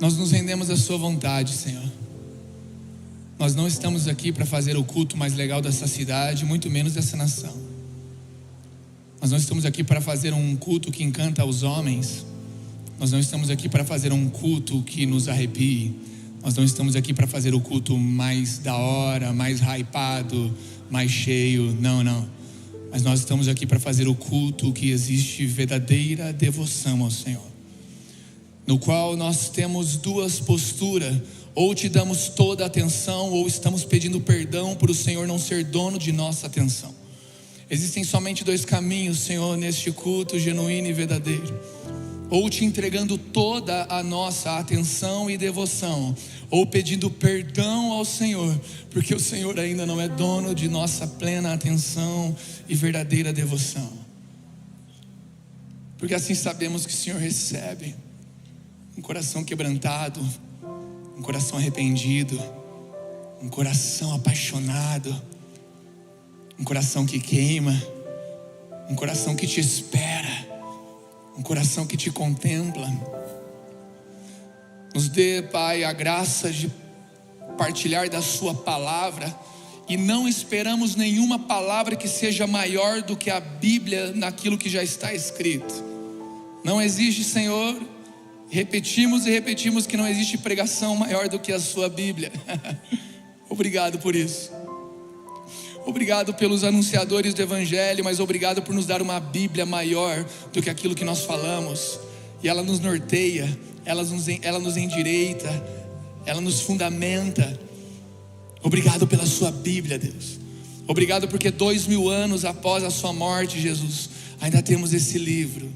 Nós nos rendemos à sua vontade, Senhor. Nós não estamos aqui para fazer o culto mais legal dessa cidade, muito menos dessa nação. Nós não estamos aqui para fazer um culto que encanta os homens. Nós não estamos aqui para fazer um culto que nos arrepie. Nós não estamos aqui para fazer o culto mais da hora, mais hypado, mais cheio. Não. Mas nós estamos aqui para fazer o culto que existe verdadeira devoção ao Senhor, no qual nós temos duas posturas: ou te damos toda a atenção, ou estamos pedindo perdão por o Senhor não ser dono de nossa atenção. Existem somente dois caminhos, Senhor, neste culto genuíno e verdadeiro: ou te entregando toda a nossa atenção e devoção, ou pedindo perdão ao Senhor, porque o Senhor ainda não é dono de nossa plena atenção e verdadeira devoção. Porque assim sabemos que o Senhor recebe um coração quebrantado, um coração arrependido, um coração apaixonado, um coração que queima, um coração que te espera, um coração que te contempla. Nos dê, Pai, a graça de partilhar da sua palavra, e não esperamos nenhuma palavra que seja maior do que a Bíblia naquilo que já está escrito. Não existe, Senhor, repetimos e repetimos que não existe pregação maior do que a sua Bíblia. Obrigado por isso. Obrigado pelos anunciadores do Evangelho, mas obrigado por nos dar uma Bíblia maior do que aquilo que nós falamos. E ela nos norteia, ela nos endireita, ela nos fundamenta. Obrigado pela sua Bíblia, Deus. Obrigado porque 2000 anos após a sua morte, Jesus, ainda temos esse livro.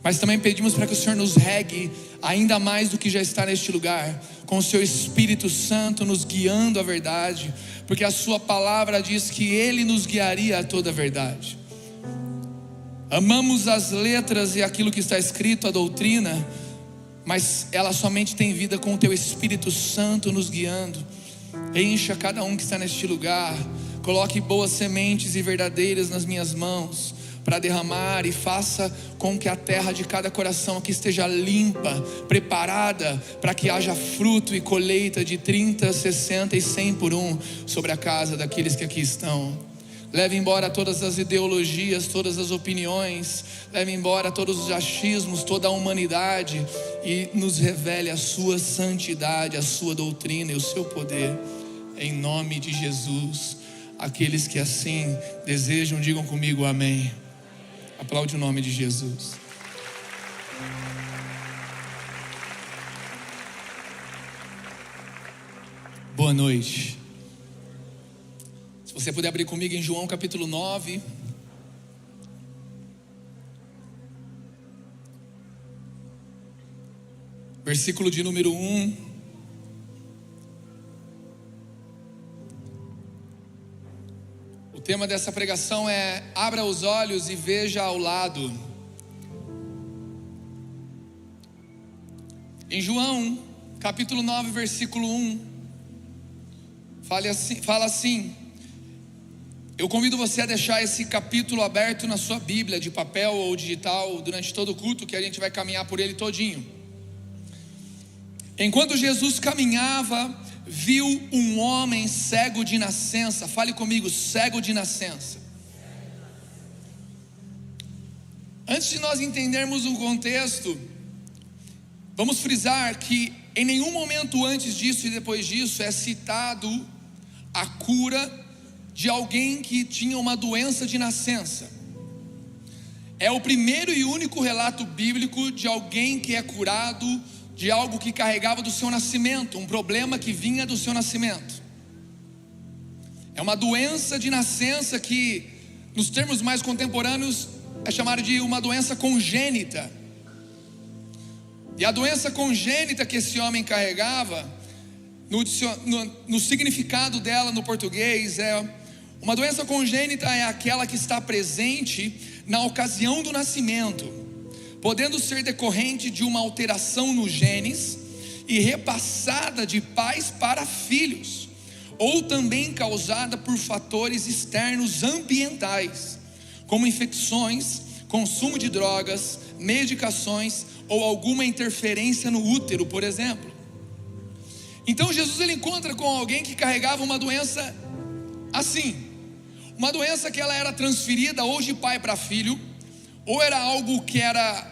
Mas também pedimos para que o Senhor nos regue ainda mais do que já está neste lugar, com o seu Espírito Santo nos guiando à verdade, porque a sua palavra diz que Ele nos guiaria a toda a verdade. Amamos as letras e aquilo que está escrito, a doutrina, mas ela somente tem vida com o teu Espírito Santo nos guiando. Encha cada um que está neste lugar, coloque boas sementes e verdadeiras nas minhas mãos para derramar, e faça com que a terra de cada coração aqui esteja limpa, preparada para que haja fruto e colheita de 30, 60 e 100 por um sobre a casa daqueles que aqui estão. Leve embora todas as ideologias, todas as opiniões, leve embora todos os achismos, toda a humanidade, e nos revele a sua santidade, a sua doutrina e o seu poder, em nome de Jesus. Aqueles que assim desejam, digam comigo amém. Aplaude o nome de Jesus. Boa noite. Se você puder abrir comigo em João capítulo 9. Versículo de número 1. O tema dessa pregação é: abra os olhos e veja ao lado. Em João capítulo 9, versículo 1, fala assim: eu convido você a deixar esse capítulo aberto na sua Bíblia, de papel ou digital, durante todo o culto, que a gente vai caminhar por ele todinho. Enquanto Jesus caminhava, viu um homem cego de nascença. Fale comigo, cego de nascença. Antes de nós entendermos o contexto, vamos frisar que em nenhum momento antes disso e depois disso é citado a cura de alguém que tinha uma doença de nascença. É o primeiro e único relato bíblico de alguém que é curado de algo que carregava do seu nascimento, um problema que vinha do seu nascimento. É uma doença de nascença que, nos termos mais contemporâneos, é chamada de uma doença congênita. E a doença congênita que esse homem carregava, no significado dela no português, uma doença congênita é aquela que está presente na ocasião do nascimento, podendo ser decorrente de uma alteração nos genes e repassada de pais para filhos, ou também causada por fatores externos ambientais, como infecções, consumo de drogas, medicações ou alguma interferência no útero, por exemplo. Então Jesus ele encontra com alguém que carregava uma doença assim, uma doença que ela era transferida ou de pai para filho, ou era algo que era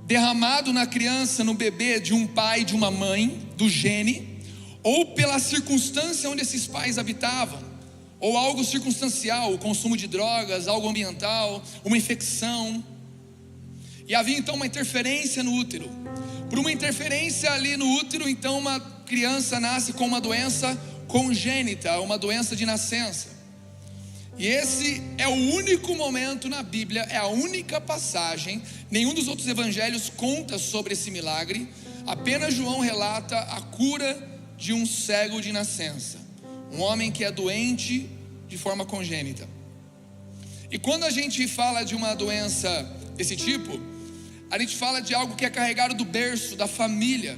derramado na criança, no bebê, de um pai, de uma mãe, do gene, ou pela circunstância onde esses pais habitavam, ou algo circunstancial, o consumo de drogas, algo ambiental, uma infecção. E havia então uma interferência no útero. Por uma interferência ali no útero, então uma criança nasce com uma doença congênita, uma doença de nascença. E esse é o único momento na Bíblia, é a única passagem, nenhum dos outros evangelhos conta sobre esse milagre, apenas João relata a cura de um cego de nascença, um homem que é doente de forma congênita. E quando a gente fala de uma doença desse tipo, a gente fala de algo que é carregado do berço, da família.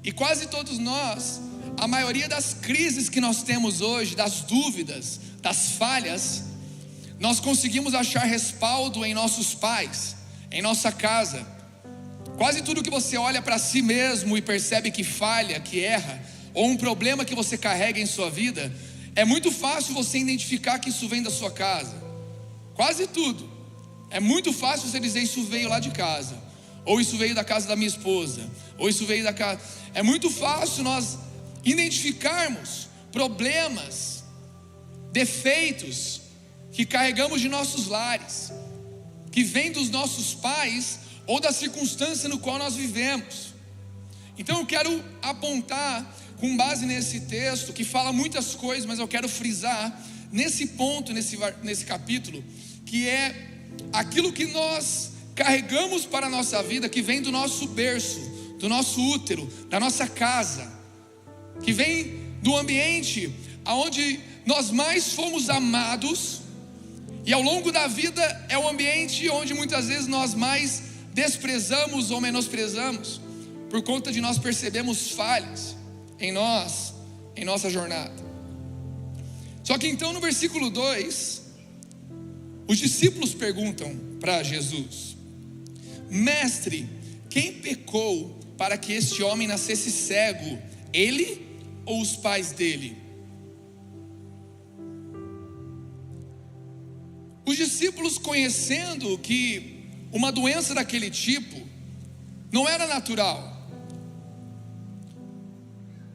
E quase todos nós, a maioria das crises que nós temos hoje, das dúvidas, das falhas, nós conseguimos achar respaldo em nossos pais, em nossa casa. Quase tudo que você olha para si mesmo e percebe que falha, que erra, ou um problema que você carrega em sua vida, é muito fácil você identificar que isso vem da sua casa. Quase tudo. É muito fácil você dizer: isso veio lá de casa, ou isso veio da casa da minha esposa, ou isso veio da casa. É muito fácil nós identificarmos problemas, defeitos que carregamos de nossos lares, que vêm dos nossos pais ou da circunstância no qual nós vivemos. Então eu quero apontar, com base nesse texto que fala muitas coisas, mas eu quero frisar nesse ponto, nesse capítulo, que é aquilo que nós carregamos para a nossa vida, que vem do nosso berço, do nosso útero, da nossa casa, que vem do ambiente onde nós mais fomos amados, e ao longo da vida é o ambiente onde muitas vezes nós mais desprezamos ou menosprezamos, por conta de nós percebemos falhas em nós, em nossa jornada. Só que então no versículo 2, os discípulos perguntam para Jesus: Mestre, quem pecou para que este homem nascesse cego, ele ou os pais dele? Os discípulos, conhecendo que uma doença daquele tipo não era natural,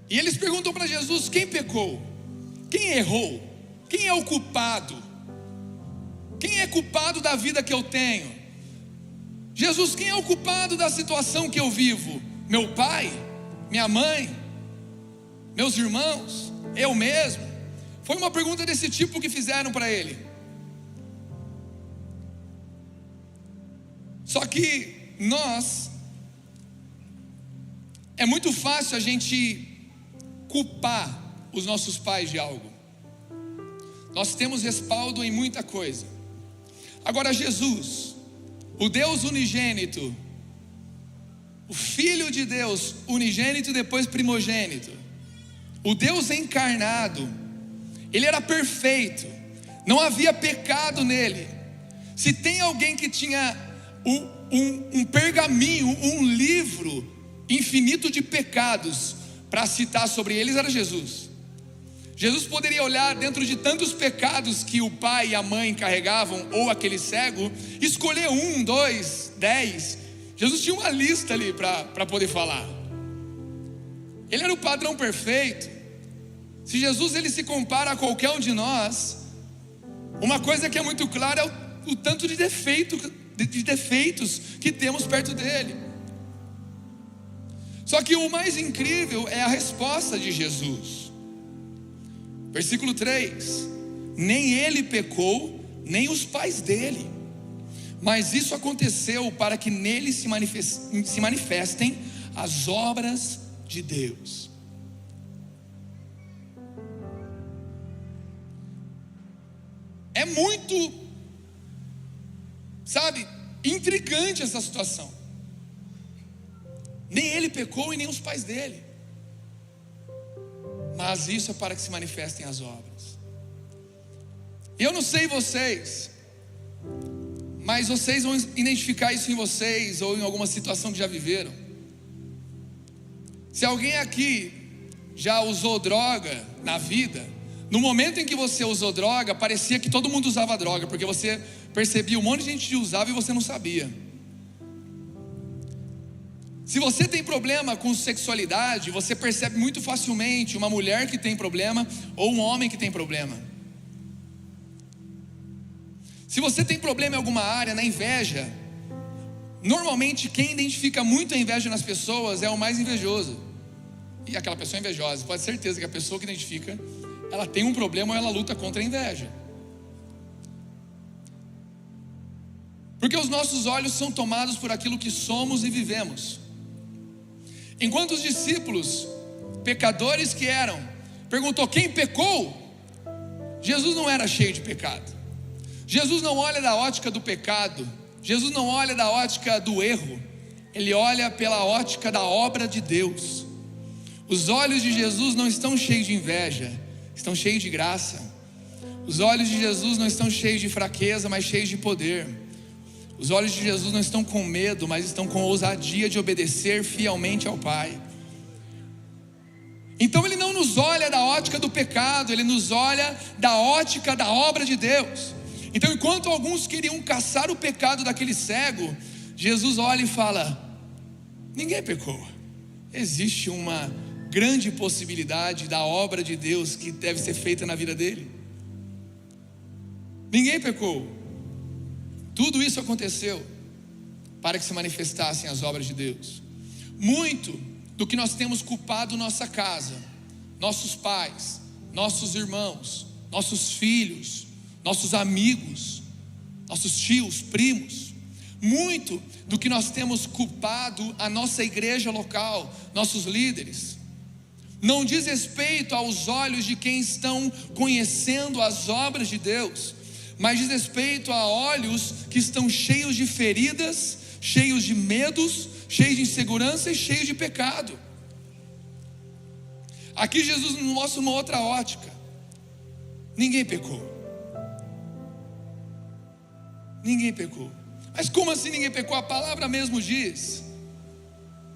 e eles perguntam para Jesus: quem pecou? Quem errou? Quem é o culpado? Quem é culpado da vida que eu tenho? Jesus, quem é o culpado da situação que eu vivo? Meu pai? Minha mãe? Meus irmãos? Eu mesmo? Foi uma pergunta desse tipo que fizeram para ele. Só que é muito fácil a gente culpar os nossos pais de algo. Nós temos respaldo em muita coisa. Agora Jesus, o Deus unigênito, o Filho de Deus, unigênito e depois primogênito, o Deus encarnado, Ele era perfeito, não havia pecado nele. Se tem alguém que tinha um pergaminho, um livro infinito de pecados para citar sobre eles, era Jesus. Jesus poderia olhar dentro de tantos pecados que o pai e a mãe carregavam, ou aquele cego, escolher 1, 2, 10. Jesus tinha uma lista ali para poder falar. Ele era o padrão perfeito. Se Jesus ele se compara a qualquer um de nós, uma coisa que é muito clara é o tanto de defeitos que temos perto dele. Só que o mais incrível é a resposta de Jesus. Versículo 3: nem ele pecou, nem os pais dele, mas isso aconteceu para que nele se manifestem as obras de Deus. É muito, intrigante essa situação. Nem ele pecou e nem os pais dele, mas isso é para que se manifestem as obras. Eu não sei vocês, mas vocês vão identificar isso em vocês, ou em alguma situação que já viveram. Se alguém aqui já usou droga na vida, no momento em que você usou droga, parecia que todo mundo usava droga, porque você percebia um monte de gente que usava e você não sabia. Se você tem problema com sexualidade, você percebe muito facilmente uma mulher que tem problema ou um homem que tem problema. Se você tem problema em alguma área, na inveja, normalmente quem identifica muito a inveja nas pessoas é o mais invejoso. E aquela pessoa é invejosa, pode ter certeza que a pessoa que identifica, ela tem um problema ou ela luta contra a inveja. Porque os nossos olhos são tomados por aquilo que somos e vivemos. Enquanto os discípulos, pecadores que eram, perguntou quem pecou, Jesus não era cheio de pecado. Jesus não olha da ótica do pecado, Jesus não olha da ótica do erro, Ele olha pela ótica da obra de Deus. Os olhos de Jesus não estão cheios de inveja, estão cheios de graça. Os olhos de Jesus não estão cheios de fraqueza, mas cheios de poder. Os olhos de Jesus não estão com medo, mas estão com ousadia de obedecer fielmente ao Pai. Então Ele não nos olha da ótica do pecado, Ele nos olha da ótica da obra de Deus. Então, enquanto alguns queriam caçar o pecado daquele cego, Jesus olha e fala: ninguém pecou. Existe uma grande possibilidade da obra de Deus que deve ser feita na vida dele. Ninguém pecou. Tudo isso aconteceu para que se manifestassem as obras de Deus. Muito do que nós temos culpado nossa casa, nossos pais, nossos irmãos, nossos filhos, nossos amigos, nossos tios, primos, muito do que nós temos culpado a nossa igreja local, nossos líderes, não diz respeito aos olhos de quem estão conhecendo as obras de Deus, mas diz respeito a olhos que estão cheios de feridas, cheios de medos, cheios de insegurança e cheios de pecado. Aqui Jesus nos mostra uma outra ótica. Ninguém pecou. Ninguém pecou. Mas como assim ninguém pecou? A palavra mesmo diz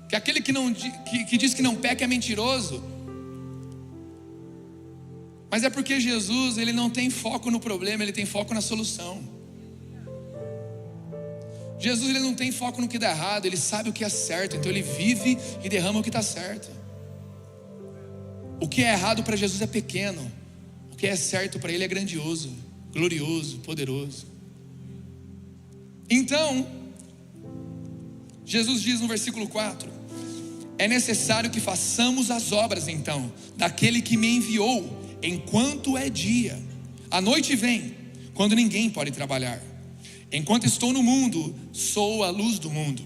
que aquele que diz que não peca é mentiroso. Mas é porque Jesus, Ele não tem foco no problema, Ele tem foco na solução. Jesus, Ele não tem foco no que dá errado, Ele sabe o que é certo, então Ele vive e derrama o que está certo. O que é errado para Jesus é pequeno, o que é certo para Ele é grandioso, glorioso, poderoso. Então, Jesus diz no versículo 4: é necessário que façamos as obras então daquele que me enviou, enquanto é dia. A noite vem, quando ninguém pode trabalhar. Enquanto estou no mundo, sou a luz do mundo.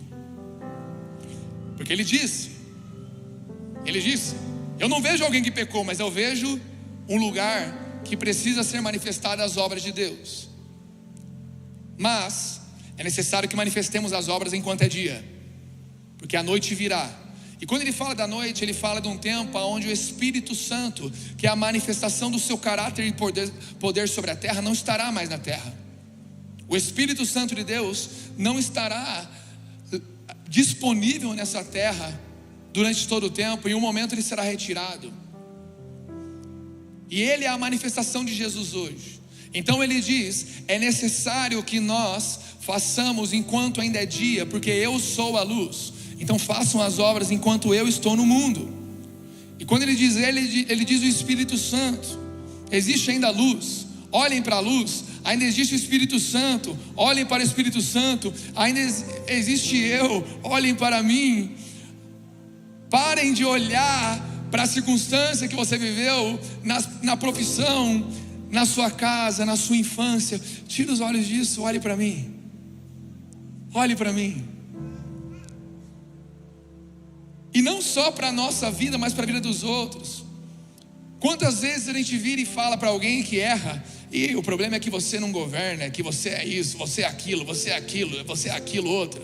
Porque Ele disse, eu não vejo alguém que pecou, mas eu vejo um lugar que precisa ser manifestada as obras de Deus. Mas é necessário que manifestemos as obras enquanto é dia, porque a noite virá. E quando Ele fala da noite, Ele fala de um tempo onde o Espírito Santo, que é a manifestação do seu caráter e poder sobre a terra, não estará mais na terra. O Espírito Santo de Deus não estará disponível nessa terra durante todo o tempo. Em um momento Ele será retirado. E Ele é a manifestação de Jesus hoje. Então Ele diz, é necessário que nós façamos enquanto ainda é dia, porque eu sou a luz. Então façam as obras enquanto eu estou no mundo. E quando Ele diz Ele diz o Espírito Santo. Existe ainda a luz, olhem para a luz. Ainda existe o Espírito Santo, olhem para o Espírito Santo. Ainda existe eu, olhem para mim. Parem de olhar para a circunstância que você viveu, na profissão, na sua casa, na sua infância. Tira os olhos disso, olhe para mim. Olhe para mim. E não só para a nossa vida, mas para a vida dos outros. Quantas vezes a gente vira e fala para alguém que erra, e o problema é que você não governa, que você é isso, você é aquilo, você é aquilo, você é aquilo outro.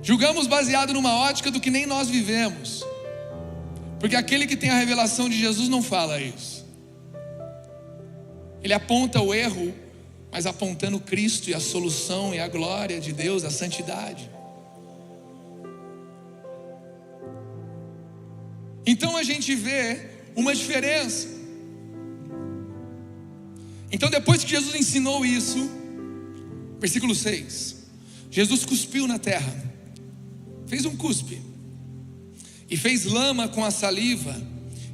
Julgamos baseado numa ótica do que nem nós vivemos. Porque aquele que tem a revelação de Jesus não fala isso. Ele aponta o erro, mas apontando Cristo e a solução e a glória de Deus, a santidade. Então a gente vê uma diferença. Então depois que Jesus ensinou isso, versículo 6, Jesus cuspiu na terra, fez um cuspe, e fez lama com a saliva,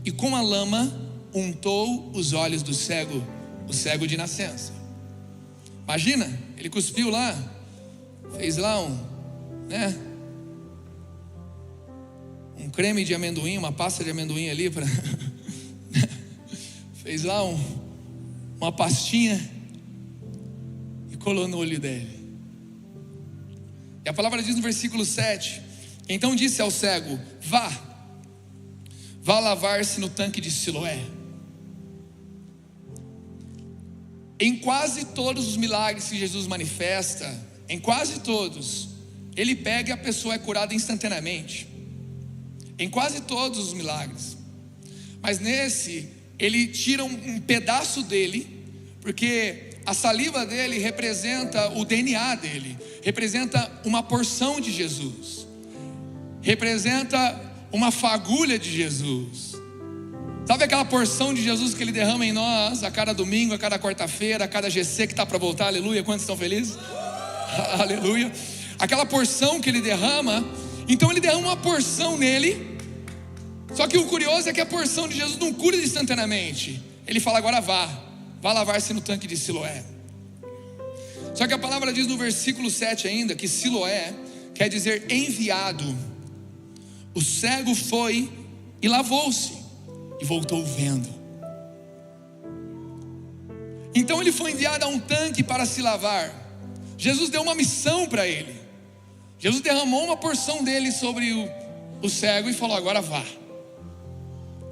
e com a lama untou os olhos do cego, o cego de nascença. Imagina, ele cuspiu lá, fez lá um creme de amendoim, uma pasta de amendoim ali para fez lá uma pastinha e colou no olho dele. E a palavra diz no versículo 7: então disse ao cego: vá lavar-se no tanque de Siloé. Em quase todos os milagres que Jesus manifesta, em quase todos, ele pega e a pessoa é curada instantaneamente. Em quase todos os milagres. Mas nesse, ele tira um pedaço dele, porque a saliva dele representa o DNA dele, representa uma porção de Jesus, representa uma fagulha de Jesus. Sabe aquela porção de Jesus que ele derrama em nós a cada domingo, a cada quarta-feira, a cada GC que está para voltar, aleluia? Quantos estão felizes? Aleluia. Aquela porção que ele derrama, então ele derrama uma porção nele. Só que o curioso é que a porção de Jesus não cura instantaneamente. Ele fala: agora vá lavar-se no tanque de Siloé. Só que a palavra diz no versículo 7 ainda, que Siloé quer dizer enviado. O cego foi e lavou-se e voltou vendo. Então ele foi enviado a um tanque para se lavar. Jesus deu uma missão para ele. Jesus derramou uma porção dele sobre o cego e falou: agora vá.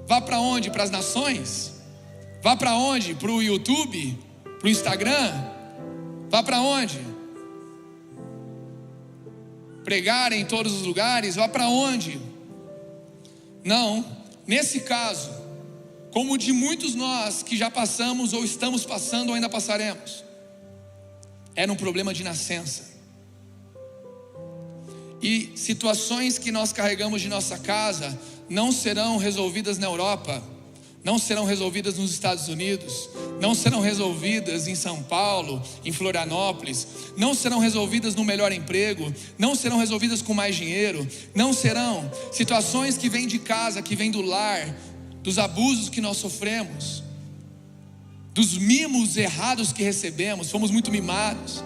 Vá para onde? Para as nações? Vá para onde? Para o YouTube? Para o Instagram? Vá para onde? Pregar em todos os lugares? Vá para onde? Não, nesse caso, como de muitos nós que já passamos ou estamos passando ou ainda passaremos, era um problema de nascença. E situações que nós carregamos de nossa casa não serão resolvidas na Europa, não serão resolvidas nos Estados Unidos, não serão resolvidas em São Paulo, em Florianópolis, não serão resolvidas no melhor emprego, não serão resolvidas com mais dinheiro, não serão situações que vêm de casa, que vêm do lar, dos abusos que nós sofremos, dos mimos errados que recebemos, fomos muito mimados,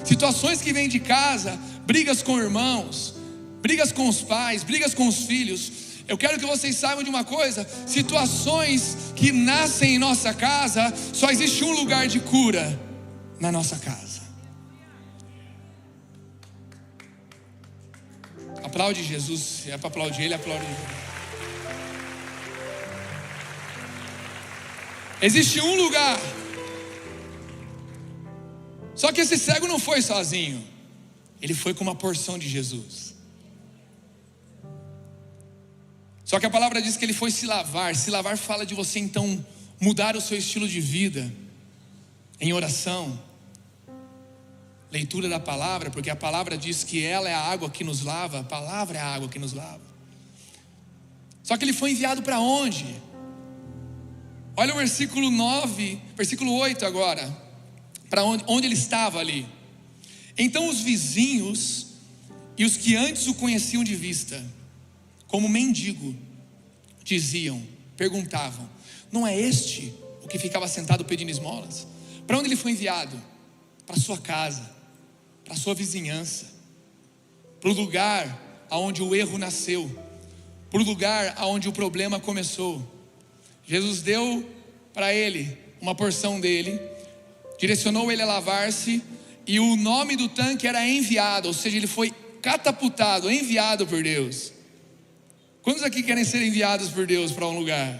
situações que vêm de casa, brigas com irmãos, brigas com os pais, brigas com os filhos. Eu quero que vocês saibam de uma coisa: situações que nascem em nossa casa, só existe um lugar de cura na nossa casa. Aplaude Jesus, se é para aplaudir ele, aplaude ele. Existe um lugar. Só que esse cego não foi sozinho, ele foi com uma porção de Jesus. Só que a palavra diz que ele foi se lavar. Se lavar fala de você então mudar o seu estilo de vida em oração, leitura da palavra, porque a palavra diz que ela é a água que nos lava. A palavra é a água que nos lava. Só que ele foi enviado para onde? Olha o versículo 9, versículo 8 agora, para onde ele estava ali. Então os vizinhos e os que antes o conheciam de vista, como mendigo, perguntavam: não é este o que ficava sentado pedindo esmolas? Para onde ele foi enviado? Para a sua casa, para a sua vizinhança, para o lugar aonde o erro nasceu, para o lugar aonde o problema começou. Jesus deu para ele uma porção dele, direcionou ele a lavar-se, e o nome do tanque era enviado, ou seja, ele foi catapultado, enviado por Deus. Quantos aqui querem ser enviados por Deus para um lugar?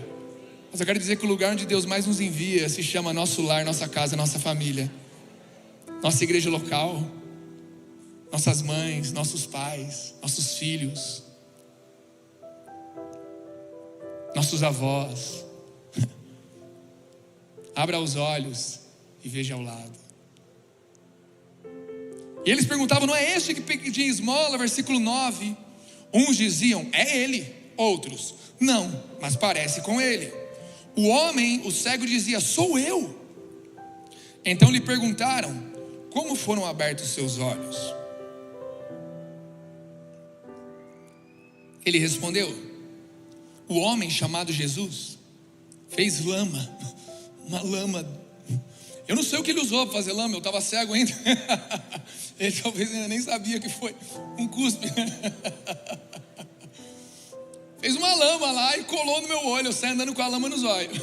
Mas eu quero dizer que o lugar onde Deus mais nos envia se chama nosso lar, nossa casa, nossa família, nossa igreja local, nossas mães, nossos pais, nossos filhos, nossos avós. Abra os olhos e veja ao lado. E eles perguntavam: não é este que pedia esmola? Versículo 9. Uns diziam: é ele. Outros: não, mas parece com ele. O homem, o cego, dizia: sou eu. Então lhe perguntaram: como foram abertos seus olhos? Ele respondeu: o homem chamado Jesus fez lama, uma lama. Eu não sei o que ele usou para fazer lama, eu estava cego ainda. Ele talvez ainda nem sabia que foi um cuspe. Fez uma lama lá e colou no meu olho, eu saí andando com a lama nos olhos.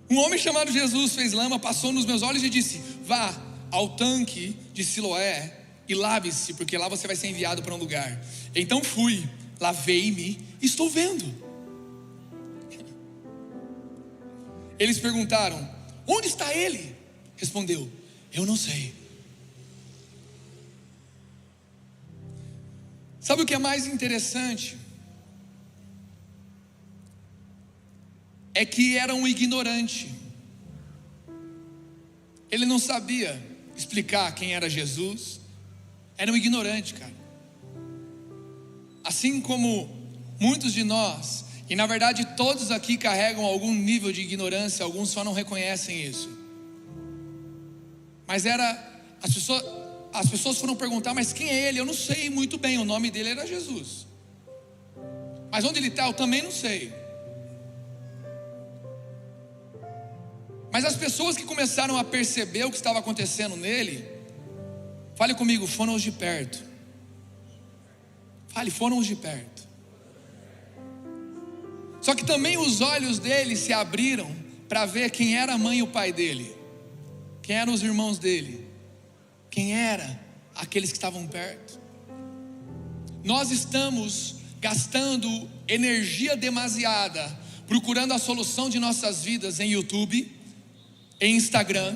Um homem chamado Jesus fez lama, passou nos meus olhos e disse: vá ao tanque de Siloé e lave-se, porque lá você vai ser enviado para um lugar. Então fui, lavei-me e estou vendo. Eles perguntaram: onde está ele? Respondeu: eu não sei. Sabe o que é mais interessante? É que era um ignorante. Ele não sabia explicar quem era Jesus. Era um ignorante, cara. Assim como muitos de nós, e na verdade todos aqui carregam algum nível de ignorância, alguns só não reconhecem isso. Mas as pessoas foram perguntar: mas quem é ele? Eu não sei muito bem, o nome dele era Jesus. Mas onde ele está eu também não sei. Mas as pessoas que começaram a perceber o que estava acontecendo nele, fale comigo, foram os de perto. Fale, foram os de perto. Só que também os olhos dele se abriram para ver quem era a mãe e o pai dele, quem eram os irmãos dele, quem era aqueles que estavam perto. Nós estamos gastando energia demasiada procurando a solução de nossas vidas em YouTube, em Instagram,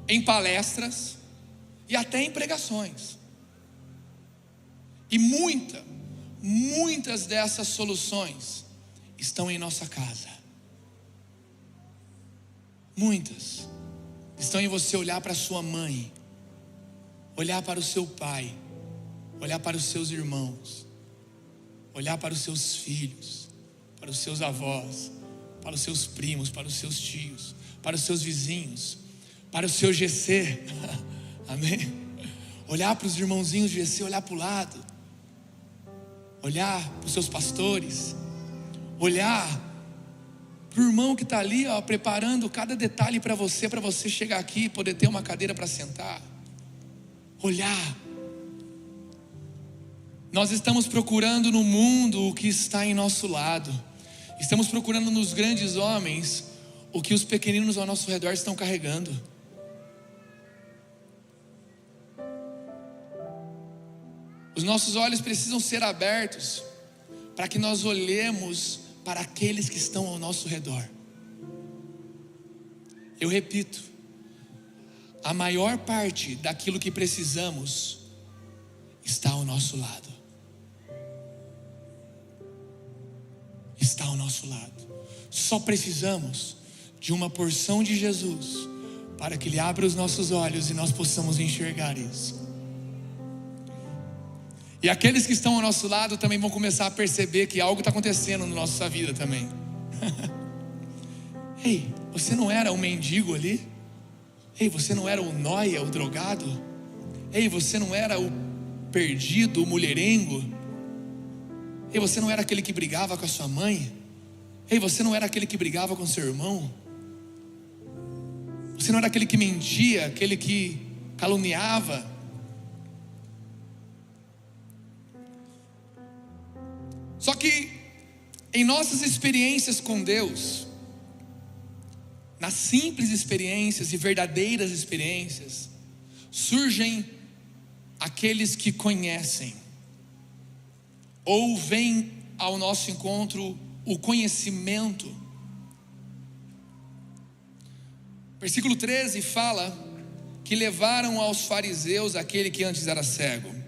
em palestras e até em pregações. E muitas dessas soluções estão em nossa casa. Muitas estão em você olhar para sua mãe, olhar para o seu pai, olhar para os seus irmãos, olhar para os seus filhos, para os seus avós, para os seus primos, para os seus tios, para os seus vizinhos, para o seu GC. Amém? Olhar para os irmãozinhos de GC, olhar para o lado, olhar para os seus pastores, olhar para o irmão que está ali, ó, preparando cada detalhe para você chegar aqui e poder ter uma cadeira para sentar. Olhar. Nós estamos procurando no mundo o que está em nosso lado. Estamos procurando nos grandes homens o que os pequeninos ao nosso redor estão carregando. Os nossos olhos precisam ser abertos para que nós olhemos para aqueles que estão ao nosso redor. Eu repito, a maior parte daquilo que precisamos está ao nosso lado. Está ao nosso lado. Só precisamos de uma porção de Jesus para que Ele abra os nossos olhos e nós possamos enxergar isso. E aqueles que estão ao nosso lado também vão começar a perceber que algo está acontecendo na nossa vida também. Ei, você não era um mendigo ali? Ei, você não era o nóia, o drogado? Ei, você não era o perdido, o mulherengo? Ei, você não era aquele que brigava com a sua mãe? Ei, você não era aquele que brigava com seu irmão? Você não era aquele que mentia, aquele que caluniava? Só que em nossas experiências com Deus, nas simples experiências e verdadeiras experiências, surgem aqueles que conhecem, ou vem ao nosso encontro o conhecimento. Versículo 13 fala que levaram aos fariseus aquele que antes era cego.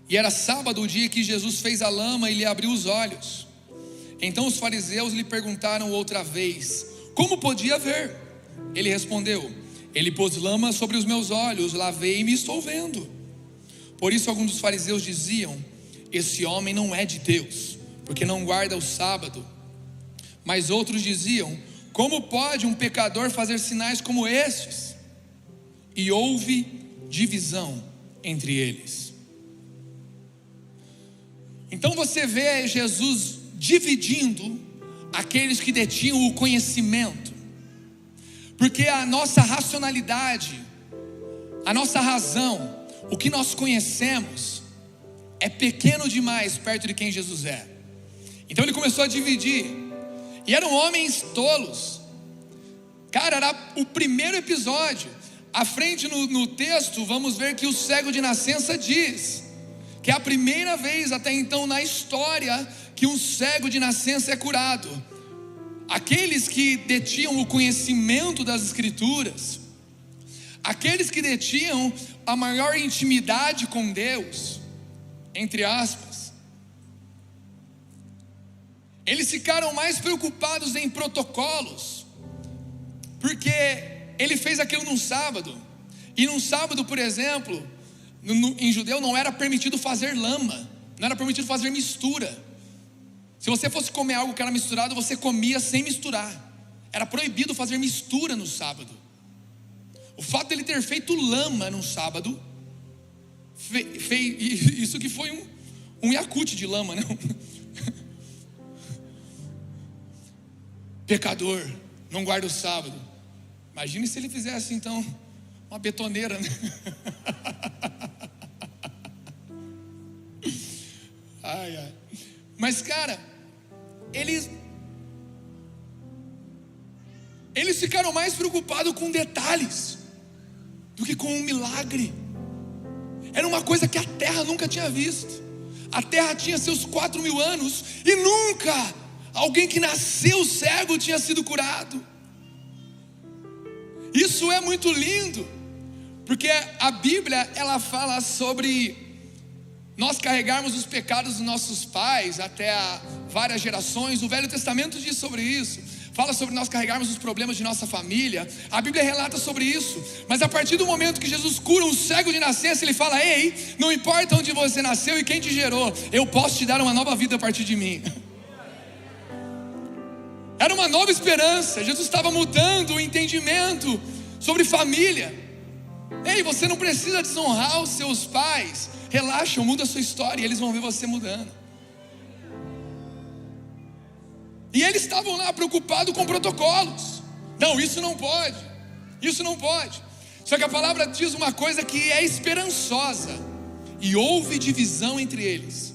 E era sábado o dia que Jesus fez a lama e lhe abriu os olhos. Então os fariseus lhe perguntaram outra vez: como podia ver? Ele respondeu: ele pôs lama sobre os meus olhos, lavei-me e estou vendo. Por isso alguns dos fariseus diziam: esse homem não é de Deus, porque não guarda o sábado. Mas outros diziam: como pode um pecador fazer sinais como estes? E houve divisão entre eles. Então você vê Jesus dividindo aqueles que detinham o conhecimento, porque a nossa racionalidade, a nossa razão, o que nós conhecemos é pequeno demais perto de quem Jesus é. Então ele começou a dividir, e eram homens tolos. Cara, era o primeiro episódio. À frente no texto, vamos ver que o cego de nascença diz que é a primeira vez até então na história que um cego de nascença é curado. Aqueles que detinham o conhecimento das Escrituras, aqueles que detinham a maior intimidade com Deus, entre aspas, eles ficaram mais preocupados em protocolos, porque ele fez aquilo num sábado. E num sábado, por exemplo, em judeu não era permitido fazer lama, não era permitido fazer mistura. Se você fosse comer algo que era misturado, você comia sem misturar. Era proibido fazer mistura no sábado. O fato dele ter feito lama no sábado, isso que foi um Yakult de lama, né? Pecador, não guarda o sábado. Imagine se ele fizesse então uma betoneira, né? Ai, ai. Mas cara, eles ficaram mais preocupados com detalhes do que com um milagre. Era uma coisa que a terra nunca tinha visto. A terra tinha seus 4.000 anos e nunca alguém que nasceu cego tinha sido curado. Isso é muito lindo, porque a Bíblia ela fala sobre nós carregarmos os pecados dos nossos pais até várias gerações. O Velho Testamento diz sobre isso, fala sobre nós carregarmos os problemas de nossa família. A Bíblia relata sobre isso. Mas a partir do momento que Jesus cura um cego de nascença, ele fala: ei, não importa onde você nasceu e quem te gerou, eu posso te dar uma nova vida a partir de mim. Era uma nova esperança. Jesus estava mudando o entendimento sobre família. Ei, você não precisa desonrar os seus pais. Relaxa, muda a sua história e eles vão ver você mudando. E eles estavam lá preocupados com protocolos. Não, isso não pode. Isso não pode. Só que a palavra diz uma coisa que é esperançosa. E houve divisão entre eles.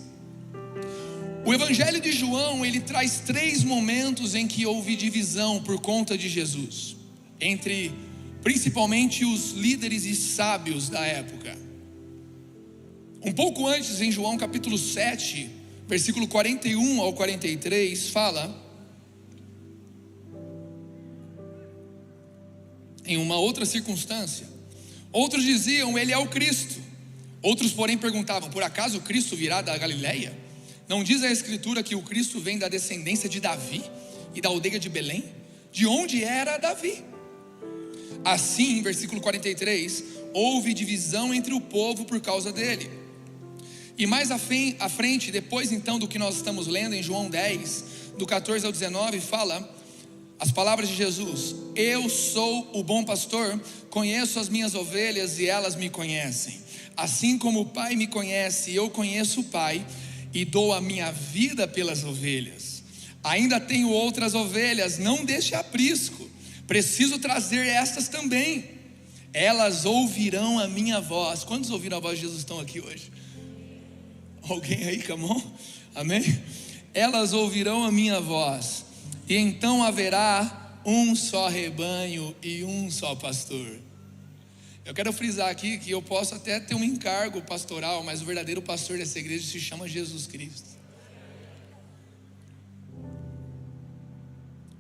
O Evangelho de João, ele traz 3 momentos em que houve divisão por conta de Jesus, entre principalmente os líderes e sábios da época. Um pouco antes, em João capítulo 7, versículo 41 ao 43, fala: em uma outra circunstância, outros diziam: ele é o Cristo. Outros porém perguntavam: por acaso o Cristo virá da Galileia? Não diz a Escritura que o Cristo vem da descendência de Davi e da aldeia de Belém? De onde era Davi? Assim, em versículo 43, houve divisão entre o povo por causa dele. E mais à frente, depois então do que nós estamos lendo em João 10, do 14 ao 19, fala as palavras de Jesus: eu sou o bom pastor, conheço as minhas ovelhas e elas me conhecem. Assim como o Pai me conhece, eu conheço o Pai e dou a minha vida pelas ovelhas. Ainda tenho outras ovelhas, não deste aprisco, preciso trazer estas também. Elas ouvirão a minha voz. Quantos ouviram a voz de Jesus estão aqui hoje? Alguém aí, come on? Amém? Elas ouvirão a minha voz, e então haverá um só rebanho e um só pastor. Eu quero frisar aqui que eu posso até ter um encargo pastoral, mas o verdadeiro pastor dessa igreja se chama Jesus Cristo.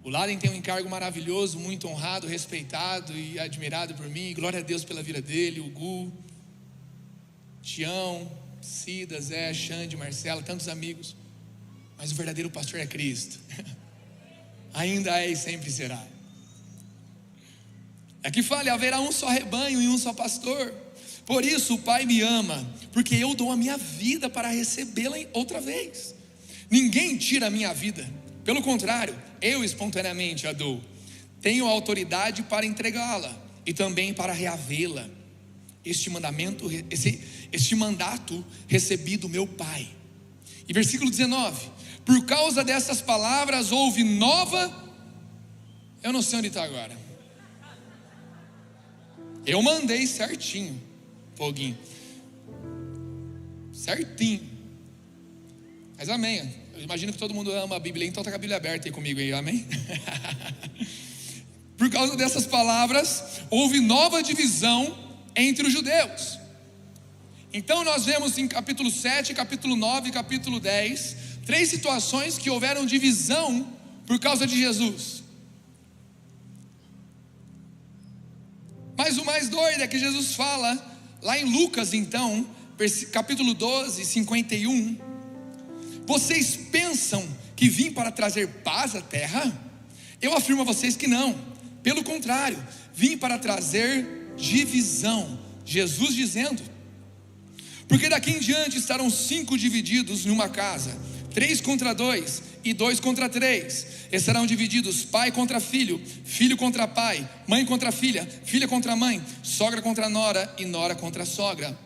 O Laden tem um encargo maravilhoso, muito honrado, respeitado e admirado por mim. Glória a Deus pela vida dele, o Gu, Tião, Cida, Zé, Xande, Marcela, tantos amigos. Mas o verdadeiro pastor é Cristo. Ainda é e sempre será. Aqui fala: haverá um só rebanho e um só pastor. Por isso o Pai me ama, porque eu dou a minha vida para recebê-la outra vez. Ninguém tira a minha vida, pelo contrário, eu espontaneamente a dou. Tenho autoridade para entregá-la e também para reavê-la. Este mandato recebi do meu Pai. E versículo 19: por causa dessas palavras houve nova. Eu não sei onde está agora. Eu mandei certinho, Foguinho, certinho. Mas amém. Eu imagino que todo mundo ama a Bíblia, então está com a Bíblia aberta aí comigo aí, amém? Por causa dessas palavras houve nova divisão entre os judeus. Então nós vemos em capítulo 7, capítulo 9 e capítulo 10 3 situações que houveram divisão por causa de Jesus. Mas o mais doido é que Jesus fala lá em Lucas, então, capítulo 12, 51: vocês pensam que vim para trazer paz à terra? Eu afirmo a vocês que não, pelo contrário, vim para trazer divisão. Jesus dizendo: porque daqui em diante estarão 5 divididos numa casa, 3 contra 2 e 2 contra 3. Estarão divididos pai contra filho, filho contra pai, mãe contra filha, filha contra mãe, sogra contra nora e nora contra sogra.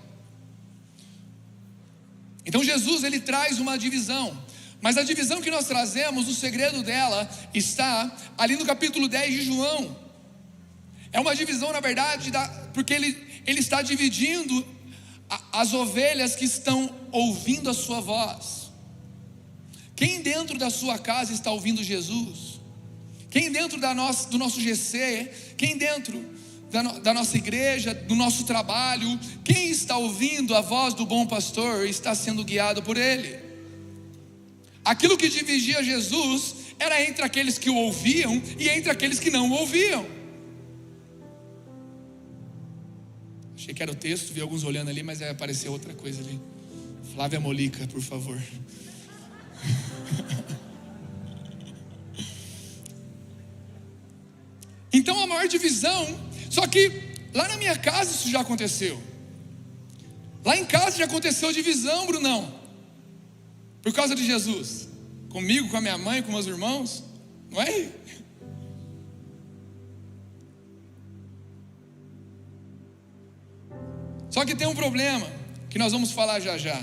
Então Jesus, ele traz uma divisão, mas a divisão que nós trazemos, o segredo dela está ali no capítulo 10 de João. É uma divisão, na verdade, porque ele está dividindo as ovelhas que estão ouvindo a sua voz. Quem dentro da sua casa está ouvindo Jesus? Quem dentro do nosso GC? Quem dentro da nossa igreja, do nosso trabalho? Quem está ouvindo a voz do bom pastor e está sendo guiado por ele? Aquilo que dividia Jesus era entre aqueles que o ouviam e entre aqueles que não o ouviam. Achei que era o texto, vi alguns olhando ali, mas apareceu outra coisa ali. Flávia Molica, por favor. Então a maior divisão, só que lá na minha casa isso já aconteceu. Lá em casa já aconteceu divisão, Brunão, por causa de Jesus. Comigo, com a minha mãe, com meus irmãos, não é? Só que tem um problema, que nós vamos falar já já.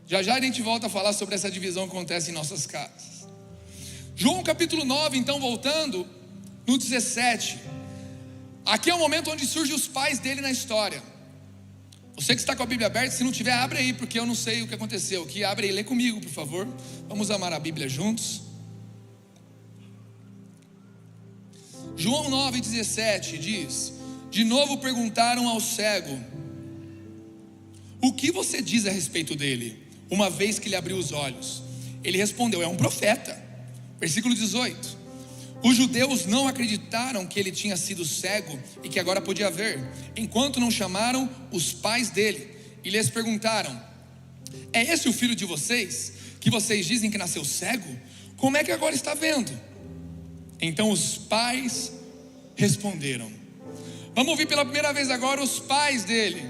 Já já a gente volta a falar sobre essa divisão que acontece em nossas casas. João capítulo 9, então, voltando no 17. Aqui é o momento onde surgem os pais dele na história. Você que está com a Bíblia aberta, se não tiver, abre aí, porque eu não sei o que aconteceu aqui. Abre aí, lê comigo, por favor. Vamos amar a Bíblia juntos. João 9, 17 diz: de novo perguntaram ao cego: o que você diz a respeito dele, uma vez que ele abriu os olhos? Ele respondeu: é um profeta. Versículo 18: os judeus não acreditaram que ele tinha sido cego e que agora podia ver, enquanto não chamaram os pais dele e lhes perguntaram: é esse o filho de vocês, que vocês dizem que nasceu cego? Como é que agora está vendo? Então os pais responderam. Vamos ouvir pela primeira vez agora os pais dele.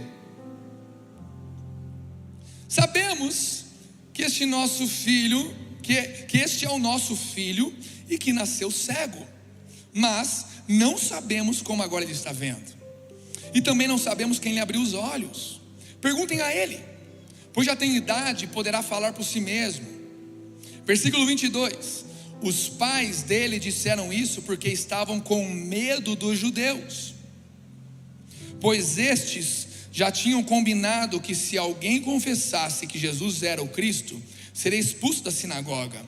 Sabemos que este nosso filho, que este é o nosso filho e que nasceu cego, mas não sabemos como agora ele está vendo, e também não sabemos quem lhe abriu os olhos. Perguntem a ele, pois já tem idade e poderá falar por si mesmo. Versículo 22: os pais dele disseram isso porque estavam com medo dos judeus, pois estes já tinham combinado que se alguém confessasse que Jesus era o Cristo, seria expulso da sinagoga.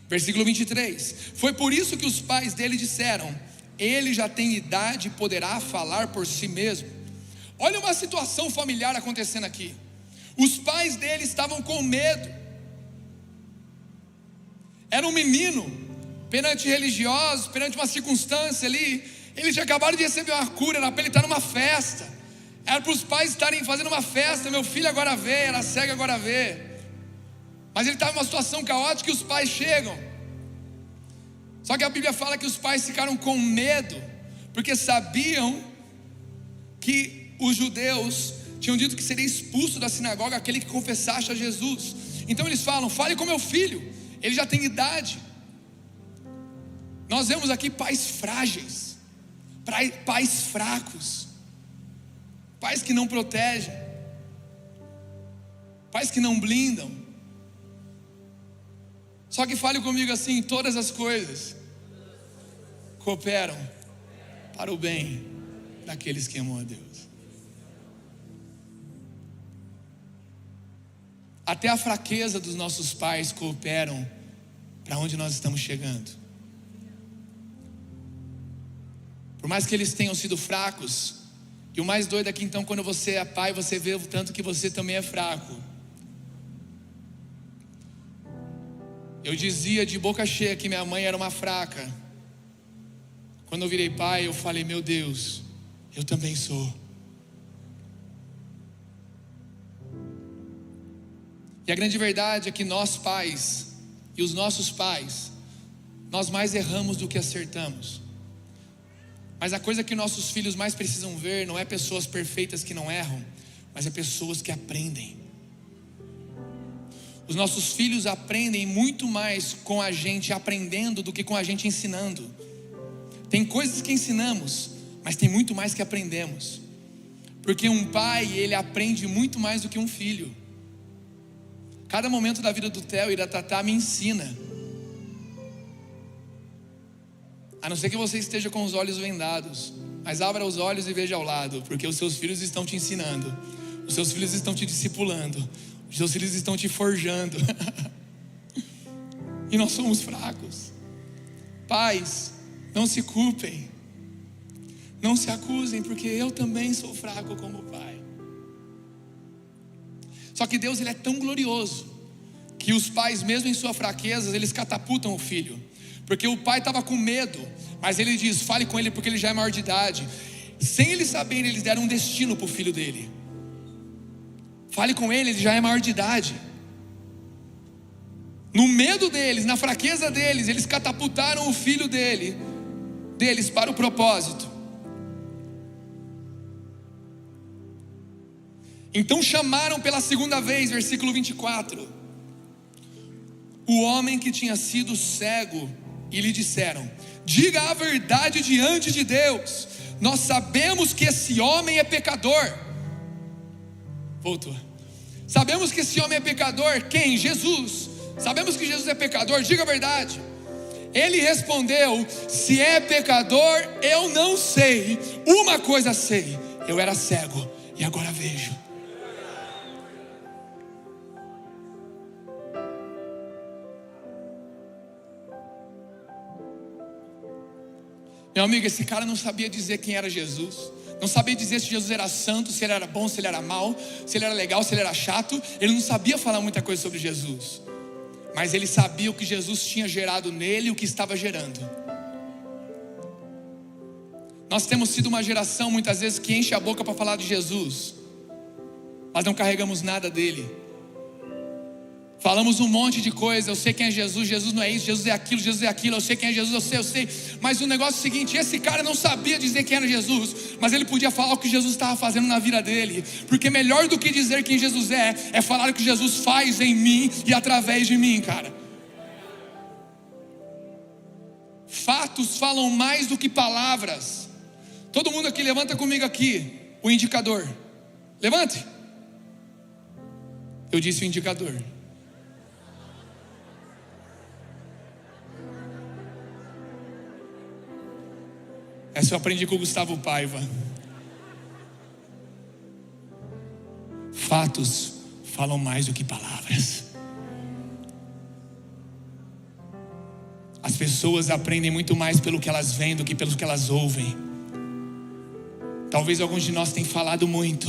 Versículo 23: foi por isso que os pais dele disseram: ele já tem idade e poderá falar por si mesmo. Olha uma situação familiar acontecendo aqui. Os pais dele estavam com medo. Era um menino, perante religiosos, perante uma circunstância ali. Eles já acabaram de receber uma cura, era para ele estar numa festa. Era para os pais estarem fazendo uma festa. Meu filho agora vê, era cego agora vê. Mas ele estava em uma situação caótica e os pais chegam. Só que a Bíblia fala que os pais ficaram com medo, porque sabiam que os judeus tinham dito que seria expulso da sinagoga aquele que confessasse a Jesus. Então eles falam: fale com meu filho, ele já tem idade. Nós vemos aqui pais frágeis, pais fracos, pais que não protegem, pais que não blindam. Só que fale comigo assim: todas as coisas cooperam para o bem daqueles que amam a Deus. Até a fraqueza dos nossos pais cooperam para onde nós estamos chegando. Por mais que eles tenham sido fracos, e o mais doido é que então quando você é pai, você vê o tanto que você também é fraco. Eu dizia de boca cheia que minha mãe era uma fraca. Quando eu virei pai, eu falei: meu Deus, eu também sou. E a grande verdade é que nós pais e os nossos pais, nós mais erramos do que acertamos. Mas a coisa que nossos filhos mais precisam ver não é pessoas perfeitas que não erram, mas é pessoas que aprendem. Os nossos filhos aprendem muito mais com a gente aprendendo do que com a gente ensinando. Tem coisas que ensinamos, mas tem muito mais que aprendemos. Porque um pai, ele aprende muito mais do que um filho. Cada momento da vida do Theo e da Tatá me ensina. A não ser que você esteja com os olhos vendados, mas abra os olhos e veja ao lado, porque os seus filhos estão te ensinando, os seus filhos estão te discipulando, os seus filhos estão te forjando. E nós somos fracos. Pais, não se culpem, não se acusem, porque eu também sou fraco como pai. Só que Deus, ele é tão glorioso que os pais, mesmo em sua fraqueza, eles catapultam o filho. Porque o pai estava com medo, mas ele diz: fale com ele porque ele já é maior de idade. Sem eles saberem, eles deram um destino para o filho dele. Fale com ele, ele já é maior de idade. No medo deles, na fraqueza deles, eles catapultaram o filho deles para o propósito. Então chamaram pela segunda vez, versículo 24, o homem que tinha sido cego, e lhe disseram: diga a verdade diante de Deus, nós sabemos que esse homem é pecador. Voltou. Sabemos que esse homem é pecador. Quem? Jesus. Sabemos que Jesus é pecador, diga a verdade. Ele respondeu: se é pecador, eu não sei. Uma coisa sei, eu era cego e agora vejo. Meu amigo, esse cara não sabia dizer quem era Jesus, não sabia dizer se Jesus era santo, se ele era bom, se ele era mau, se ele era legal, se ele era chato. Ele não sabia falar muita coisa sobre Jesus, mas ele sabia o que Jesus tinha gerado nele e o que estava gerando. Nós temos sido uma geração muitas vezes que enche a boca para falar de Jesus, mas não carregamos nada dele. Falamos um monte de coisa: eu sei quem é Jesus, Jesus não é isso, Jesus é aquilo, eu sei quem é Jesus, eu sei. Mas o negócio é o seguinte: esse cara não sabia dizer quem era Jesus, mas ele podia falar o que Jesus estava fazendo na vida dele. Porque melhor do que dizer quem Jesus é falar o que Jesus faz em mim e através de mim, cara. Fatos falam mais do que palavras. Todo mundo aqui, levanta comigo aqui o indicador. Levante. Eu disse o indicador. Essa eu aprendi com o Gustavo Paiva. Fatos falam mais do que palavras. As pessoas aprendem muito mais pelo que elas veem do que pelo que elas ouvem. Talvez alguns de nós tenham falado muito,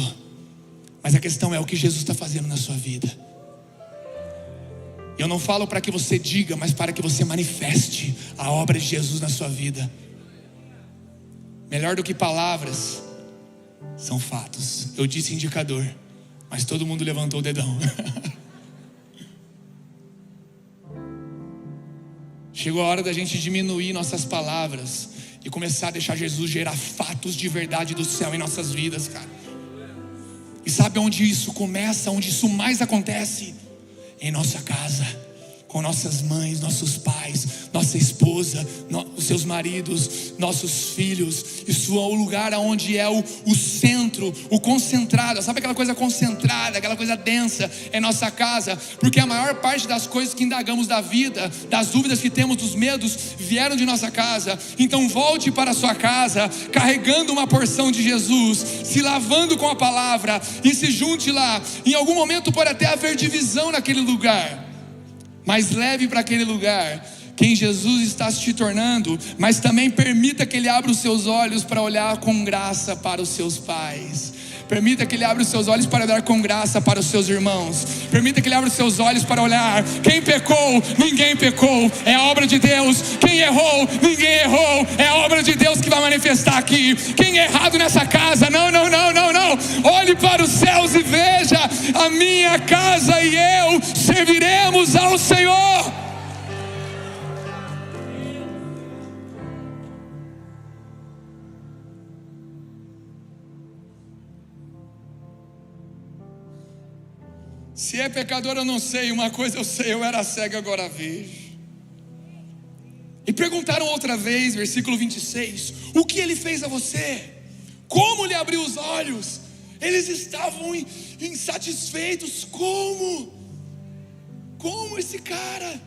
mas a questão é o que Jesus está fazendo na sua vida. Eu não falo para que você diga, mas para que você manifeste a obra de Jesus na sua vida. Melhor do que palavras são fatos. Eu disse indicador, mas todo mundo levantou o dedão. Chegou a hora da gente diminuir nossas palavras e começar a deixar Jesus gerar fatos de verdade do céu em nossas vidas, cara. E sabe onde isso começa, onde isso mais acontece? Em nossa casa, com nossas mães, nossos pais, nossa esposa, os seus maridos, nossos filhos. Isso é o lugar onde é o centro, o concentrado. Sabe aquela coisa concentrada, aquela coisa densa? É nossa casa. Porque a maior parte das coisas que indagamos da vida, das dúvidas que temos, dos medos, vieram de nossa casa. Então volte para a sua casa, carregando uma porção de Jesus, se lavando com a palavra, e se junte lá. Em algum momento pode até haver divisão naquele lugar, mas leve para aquele lugar quem Jesus está se tornando, mas também permita que Ele abra os seus olhos para olhar com graça para os seus pais. Permita que Ele abra os seus olhos para olhar com graça para os seus irmãos. Permita que Ele abra os seus olhos para olhar. Quem pecou, ninguém pecou, é a obra de Deus. Quem errou, ninguém errou, é a obra de Deus que vai manifestar aqui. Quem é errado nessa casa, não. Olhe para os céus e veja: a minha casa e eu serviremos ao Senhor. Se é pecador eu não sei, uma coisa eu sei: eu era cego, agora vejo. E perguntaram outra vez, versículo 26, o que Ele fez a você? Como lhe abriu os olhos? Eles estavam insatisfeitos. Como esse cara?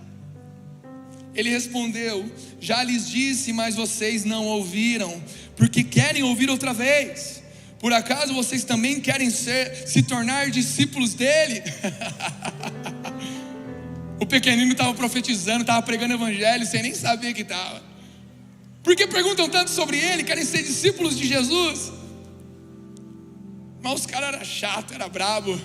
Ele respondeu: já lhes disse, mas vocês não ouviram, porque querem ouvir outra vez. Por acaso vocês também querem se tornar discípulos dele? O pequenino estava profetizando, estava pregando evangelho sem nem saber que estava. Por que perguntam tanto sobre ele? Querem ser discípulos de Jesus? Mas os caras eram chatos, era brabo.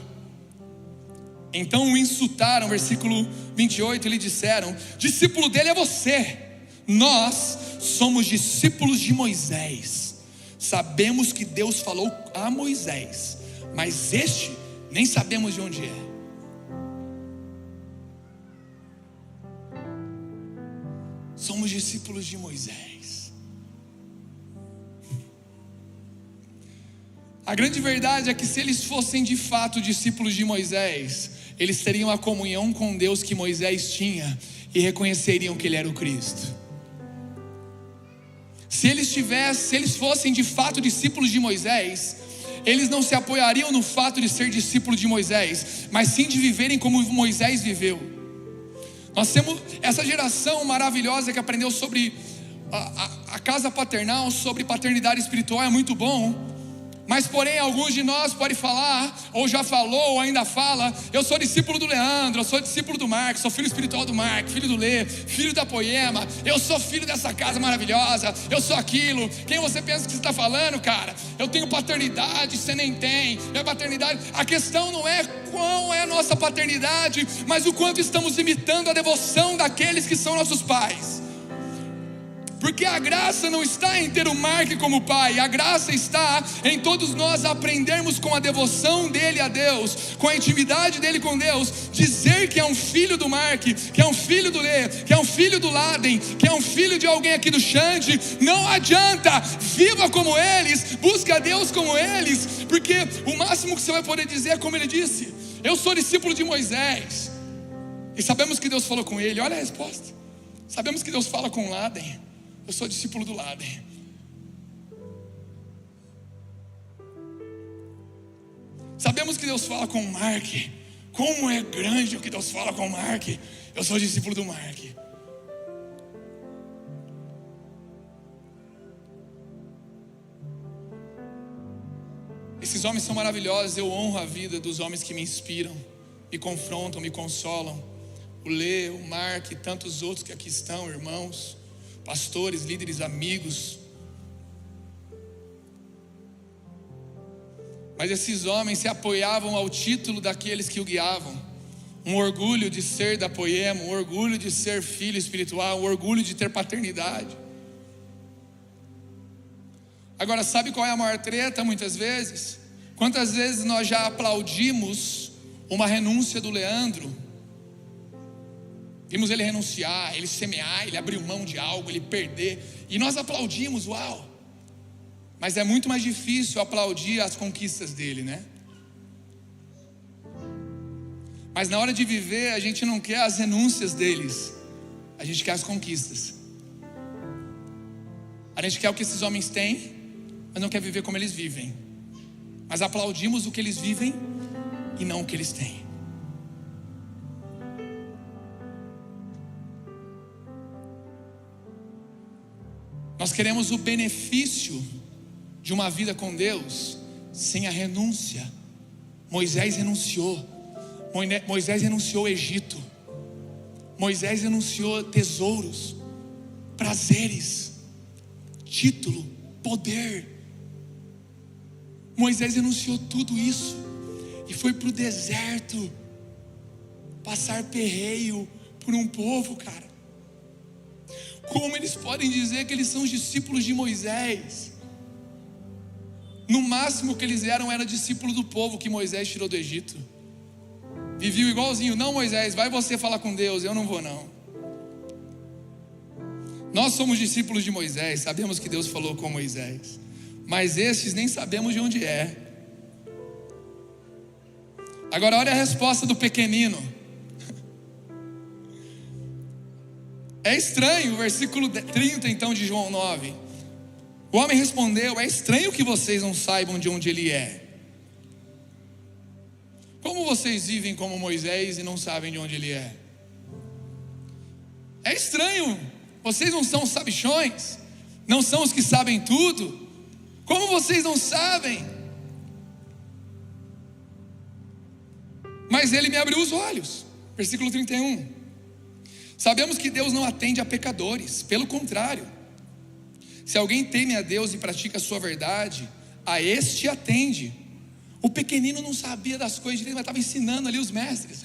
Então o insultaram, versículo 28, e lhe disseram: discípulo dele é você, nós somos discípulos de Moisés. Sabemos que Deus falou a Moisés, mas este nem sabemos de onde é. Somos discípulos de Moisés. A grande verdade é que se eles fossem de fato discípulos de Moisés, eles teriam a comunhão com Deus que Moisés tinha e reconheceriam que Ele era o Cristo. Se eles fossem de fato discípulos de Moisés, eles não se apoiariam no fato de ser discípulo de Moisés, mas sim de viverem como Moisés viveu. Nós temos essa geração maravilhosa que aprendeu sobre a casa paternal, sobre paternidade espiritual, é muito bom. Mas porém alguns de nós podem falar, ou já falou, ou ainda fala: eu sou discípulo do Leandro, eu sou discípulo do Marcos, sou filho espiritual do Marcos, filho do Lê, filho da Poema, eu sou filho dessa casa maravilhosa, eu sou aquilo. Quem você pensa que você está falando, cara? Eu tenho paternidade, você nem tem. Minha paternidade, a questão não é qual é a nossa paternidade, mas o quanto estamos imitando a devoção daqueles que são nossos pais. Porque a graça não está em ter o Mark como pai, a graça está em todos nós aprendermos com a devoção dele a Deus, com a intimidade dele com Deus, dizer que é um filho do Mark, que é um filho do Lê, que é um filho do Laden, que é um filho de alguém aqui do Xande. Não adianta, viva como eles, busque a Deus como eles, porque o máximo que você vai poder dizer é como ele disse: eu sou discípulo de Moisés. E sabemos que Deus falou com ele. Olha a resposta: sabemos que Deus fala com Laden. Eu sou discípulo do Laden. Sabemos que Deus fala com o Mark. Como é grande o que Deus fala com o Mark. Eu sou discípulo do Mark. Esses homens são maravilhosos. Eu honro a vida dos homens que me inspiram, me confrontam, me consolam. O Lê, o Mark e tantos outros que aqui estão, irmãos, pastores, líderes, amigos. Mas esses homens se apoiavam ao título daqueles que o guiavam. Um orgulho de ser da Poema, um orgulho de ser filho espiritual, um orgulho de ter paternidade. Agora, sabe qual é a maior treta muitas vezes? Quantas vezes nós já aplaudimos uma renúncia do Leandro, Vimos ele renunciar, ele semear, ele abrir mão de algo, ele perder. E nós aplaudimos, uau. Mas é muito mais difícil aplaudir as conquistas dele, né? Mas na hora de viver, a gente não quer as renúncias deles, a gente quer as conquistas. A gente quer o que esses homens têm, mas não quer viver como eles vivem. Mas aplaudimos o que eles vivem e não o que eles têm. Nós queremos o benefício de uma vida com Deus sem a renúncia. Moisés renunciou. Moisés renunciou ao Egito. Moisés renunciou tesouros, prazeres, título, poder. Moisés renunciou tudo isso e foi para o deserto passar perreio por um povo, cara. Como eles podem dizer que eles são os discípulos de Moisés? No máximo que eles eram era discípulo do povo que Moisés tirou do Egito. Viviam igualzinho. Não, Moisés, vai você falar com Deus, eu não vou não. Nós somos discípulos de Moisés, sabemos que Deus falou com Moisés, mas estes nem sabemos de onde é. Agora olha a resposta do pequenino. É estranho, o versículo 30 então de João 9. O homem respondeu: é estranho que vocês não saibam de onde ele é. Como vocês vivem como Moisés e não sabem de onde ele é? É estranho, vocês não são sabichões, não são os que sabem tudo. Como vocês não sabem? Mas ele me abriu os olhos. Versículo 31. Sabemos que Deus não atende a pecadores, pelo contrário, se alguém teme a Deus e pratica a sua verdade, a este atende. O pequenino não sabia das coisas direito, mas estava ensinando ali os mestres.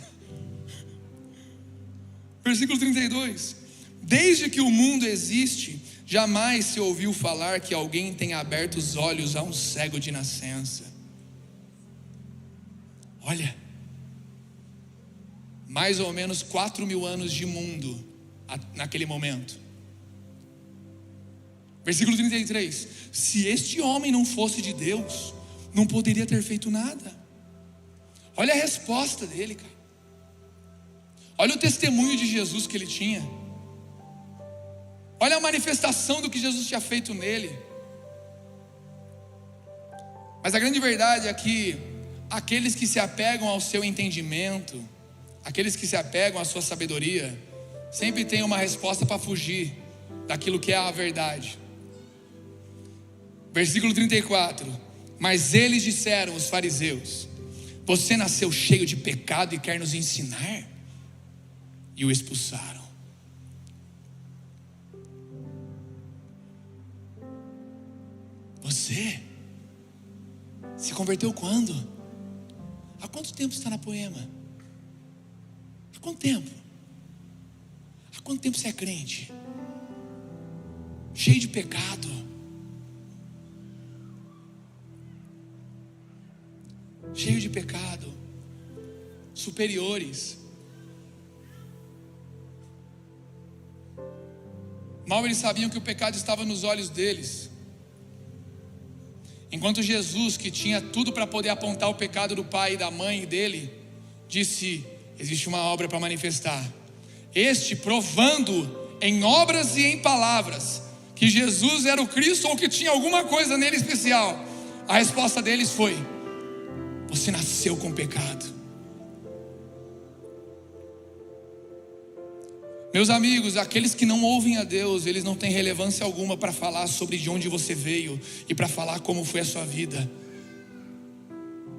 Versículo 32. Desde que o mundo existe, jamais se ouviu falar que alguém tenha aberto os olhos a um cego de nascença. Olha, mais ou menos 4.000 anos de mundo naquele momento. Versículo 33. Se este homem não fosse de Deus, não poderia ter feito nada. Olha a resposta dele, cara. Olha o testemunho de Jesus que ele tinha. Olha a manifestação do que Jesus tinha feito nele. Mas a grande verdade é que aqueles que se apegam ao seu entendimento, aqueles que se apegam à sua sabedoria, sempre têm uma resposta para fugir daquilo que é a verdade. Versículo 34. Mas eles disseram, os fariseus: você nasceu cheio de pecado e quer nos ensinar? E o expulsaram. Você se converteu quando? Há quanto tempo está na Poema? Há quanto tempo? Há quanto tempo você é crente? Cheio de pecado. Cheio de pecado. Superiores. Mal eles sabiam que o pecado estava nos olhos deles. Enquanto Jesus, que tinha tudo para poder apontar o pecado do pai e da mãe dele, disse: existe uma obra para manifestar. Este provando em obras e em palavras que Jesus era o Cristo, ou que tinha alguma coisa nele especial. A resposta deles foi: você nasceu com pecado. Meus amigos, aqueles que não ouvem a Deus, eles não têm relevância alguma para falar sobre de onde você veio e para falar como foi a sua vida.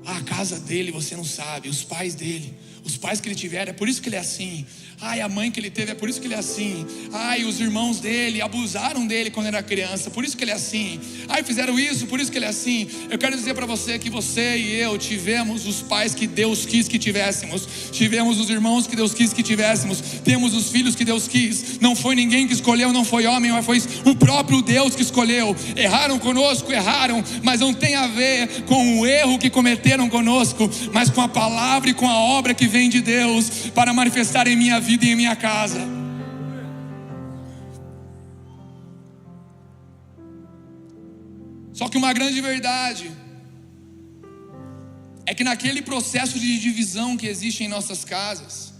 A casa dele você não sabe, os pais dele, os pais que ele tiver, é por isso que ele é assim. Ai, a mãe que ele teve, é por isso que ele é assim. Ai, os irmãos dele abusaram dele quando era criança, por isso que ele é assim. Ai, fizeram isso, por isso que ele é assim. Eu quero dizer para você que você e eu tivemos os pais que Deus quis que tivéssemos, tivemos os irmãos que Deus quis que tivéssemos, temos os filhos que Deus quis. Não foi ninguém que escolheu, não foi homem, mas foi o próprio Deus que escolheu. Erraram conosco, erraram, mas não tem a ver com o erro que cometeram romperam conosco, mas com a palavra e com a obra que vem de Deus para manifestar em minha vida e em minha casa. Só que uma grande verdade é que naquele processo de divisão que existe em nossas casas,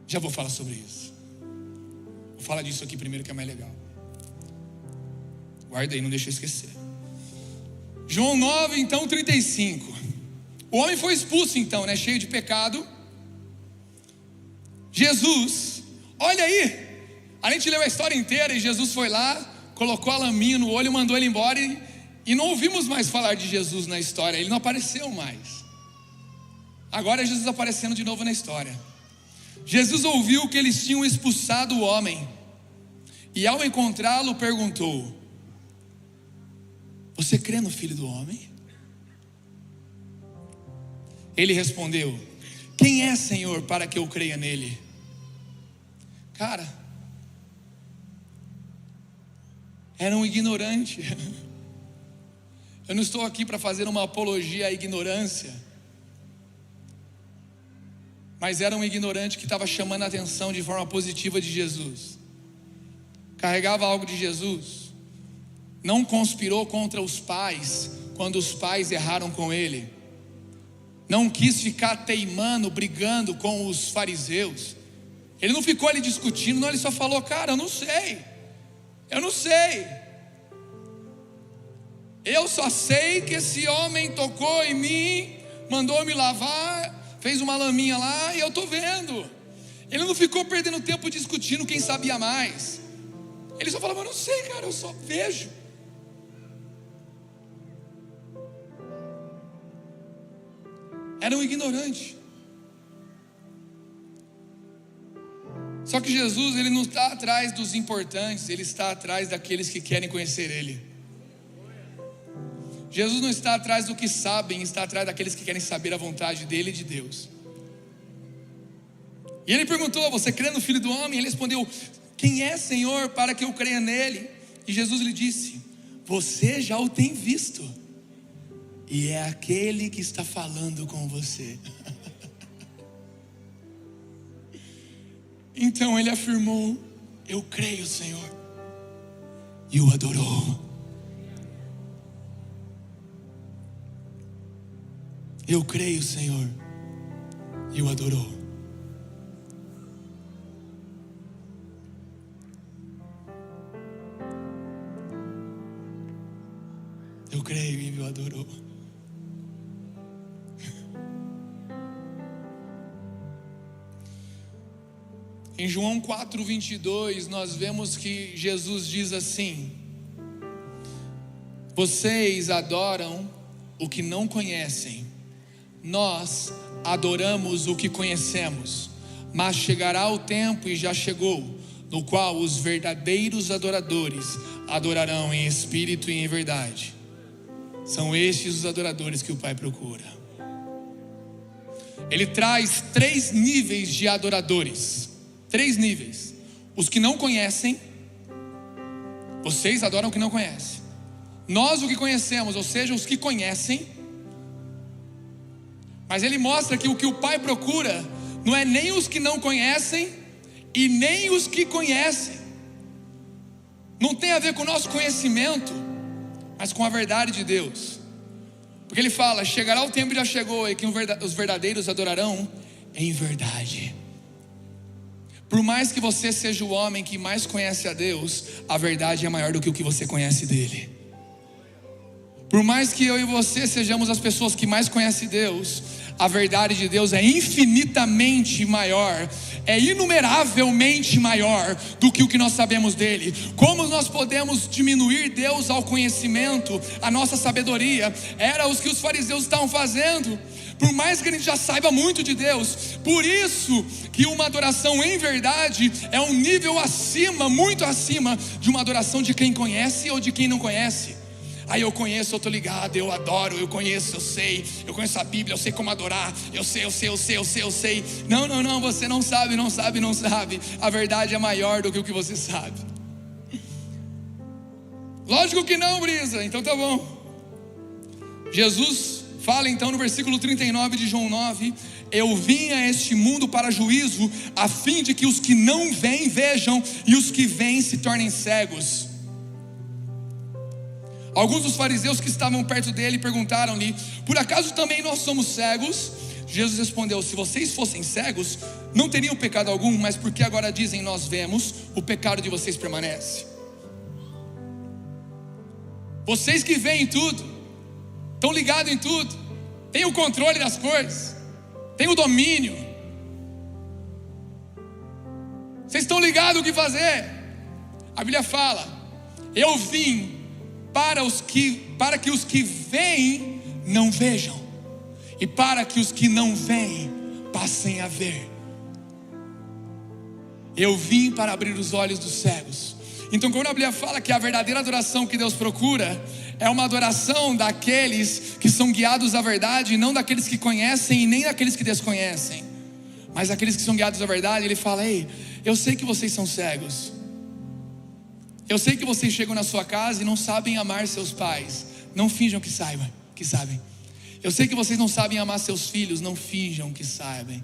já vou falar sobre isso. Vou falar disso aqui primeiro, que é mais legal. Guarda aí, não deixa eu esquecer. João 9, então 35. O homem foi expulso então, né, cheio de pecado. Jesus, olha aí, a gente leu a história inteira e Jesus foi lá, colocou a laminha no olho, mandou ele embora e não ouvimos mais falar de Jesus na história. Ele não apareceu mais. Agora é Jesus aparecendo de novo na história. Jesus ouviu que eles tinham expulsado o homem e ao encontrá-lo perguntou: você crê no Filho do Homem? Ele respondeu: quem é, Senhor, para que eu creia nele? Cara, era um ignorante. Eu não estou aqui para fazer uma apologia à ignorância, mas era um ignorante que estava chamando a atenção de forma positiva de Jesus. Carregava algo de Jesus. Não conspirou contra os pais quando os pais erraram com ele. Não quis ficar teimando, brigando com os fariseus. Ele não ficou ali discutindo, não, ele só falou: cara, eu não sei. Eu só sei que esse homem tocou em mim, mandou me lavar, fez uma laminha lá e eu estou vendo. Ele não ficou perdendo tempo discutindo quem sabia mais. Ele só falava: eu não sei, cara, eu só vejo. Era um ignorante. Só que Jesus, ele não está atrás dos importantes, ele está atrás daqueles que querem conhecer ele. Jesus não está atrás do que sabem, está atrás daqueles que querem saber a vontade dele e de Deus. E ele perguntou: você crê no Filho do Homem? Ele respondeu: quem é, Senhor, para que eu creia nele? E Jesus lhe disse: você já o tem visto, e é aquele que está falando com você. Então ele afirmou: eu creio, Senhor, e o adorou. Eu creio, Senhor, e o adorou. Eu creio e o adorou. Em João 4:22 nós vemos que Jesus diz assim: vocês adoram o que não conhecem, nós adoramos o que conhecemos, mas chegará o tempo, e já chegou, no qual os verdadeiros adoradores adorarão em espírito e em verdade. São estes os adoradores que o Pai procura. Ele traz 3 níveis de adoradores. 3 níveis. Os que não conhecem. Vocês adoram o que não conhecem. Nós o que conhecemos, ou seja, os que conhecem. Mas ele mostra que o Pai procura não é nem os que não conhecem e nem os que conhecem. Não tem a ver com o nosso conhecimento, mas com a verdade de Deus. Porque ele fala: chegará o tempo, já chegou, e que os verdadeiros adorarão em verdade. Por mais que você seja o homem que mais conhece a Deus, a verdade é maior do que o que você conhece dele. Por mais que eu e você sejamos as pessoas que mais conhecem Deus, a verdade de Deus é infinitamente maior, é inumeravelmente maior do que o que nós sabemos dele. Como nós podemos diminuir Deus ao conhecimento, a nossa sabedoria? Era o que os fariseus estavam fazendo. Por mais que a gente já saiba muito de Deus, por isso que uma adoração em verdade é um nível acima, muito acima de uma adoração de quem conhece ou de quem não conhece. Aí eu conheço, eu estou ligado, eu adoro, eu conheço, eu conheço a Bíblia, eu sei como adorar, eu sei. Não, você não sabe. A verdade é maior do que o que você sabe. Lógico que não, Brisa. Então tá bom. Jesus fala então no versículo 39 de João 9: eu vim a este mundo para juízo, a fim de que os que não veem vejam, e os que veem se tornem cegos. Alguns dos fariseus que estavam perto dele perguntaram-lhe: por acaso também nós somos cegos? Jesus respondeu: se vocês fossem cegos, não teriam pecado algum, mas porque agora dizem nós vemos, o pecado de vocês permanece. Vocês que veem tudo, estão ligados em tudo, têm o controle das coisas, têm o domínio, vocês estão ligados o que fazer. A Bíblia fala: eu vim para que os que veem não vejam, e para que os que não veem passem a ver. Eu vim para abrir os olhos dos cegos. Então quando a Bíblia fala que a verdadeira adoração que Deus procura é uma adoração daqueles que são guiados à verdade, não daqueles que conhecem e nem daqueles que desconhecem, mas aqueles que são guiados à verdade. Ele fala: ei, eu sei que vocês são cegos, eu sei que vocês chegam na sua casa e não sabem amar seus pais, não finjam que sabem. Eu sei que vocês não sabem amar seus filhos, não finjam que sabem.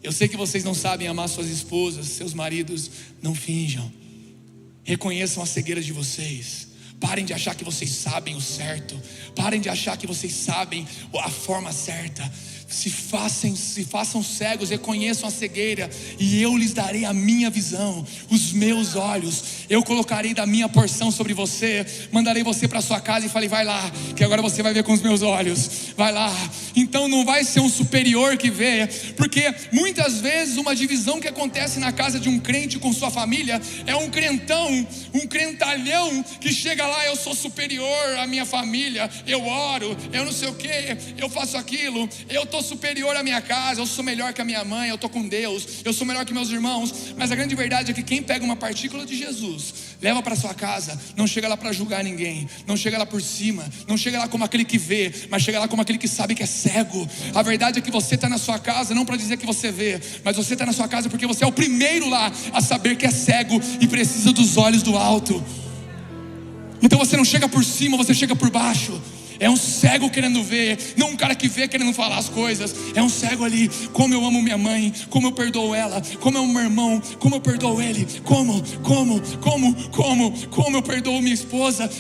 Eu sei que vocês não sabem amar suas esposas, seus maridos, não finjam. Reconheçam a cegueira de vocês. Parem de achar que vocês sabem o certo. Parem de achar que vocês sabem a forma certa. Se façam cegos, reconheçam a cegueira, e eu lhes darei a minha visão, os meus olhos. Eu colocarei da minha porção sobre você. Mandarei você para sua casa e falei: vai lá, que agora você vai ver com os meus olhos. Vai lá. Então não vai ser um superior que vê, porque muitas vezes uma divisão que acontece na casa de um crente com sua família é um crentão, um crentalhão que chega lá: eu sou superior à minha família, eu oro, eu não sei o que, eu faço aquilo, eu estou superior à minha casa, eu sou melhor que a minha mãe, eu estou com Deus, eu sou melhor que meus irmãos. Mas a grande verdade é que quem pega uma partícula de Jesus, leva para sua casa, não chega lá para julgar ninguém, não chega lá por cima, não chega lá como aquele que vê, mas chega lá como aquele que sabe que é cego. A verdade é que você está na sua casa não para dizer que você vê, mas você está na sua casa porque você é o primeiro lá a saber que é cego e precisa dos olhos do alto. Então você não chega por cima, você chega por baixo. É um cego querendo ver, não um cara que vê querendo falar as coisas. É um cego ali: como eu amo minha mãe, como eu perdoo ela, como eu amo meu irmão, como eu perdoo ele, como eu perdoo minha esposa,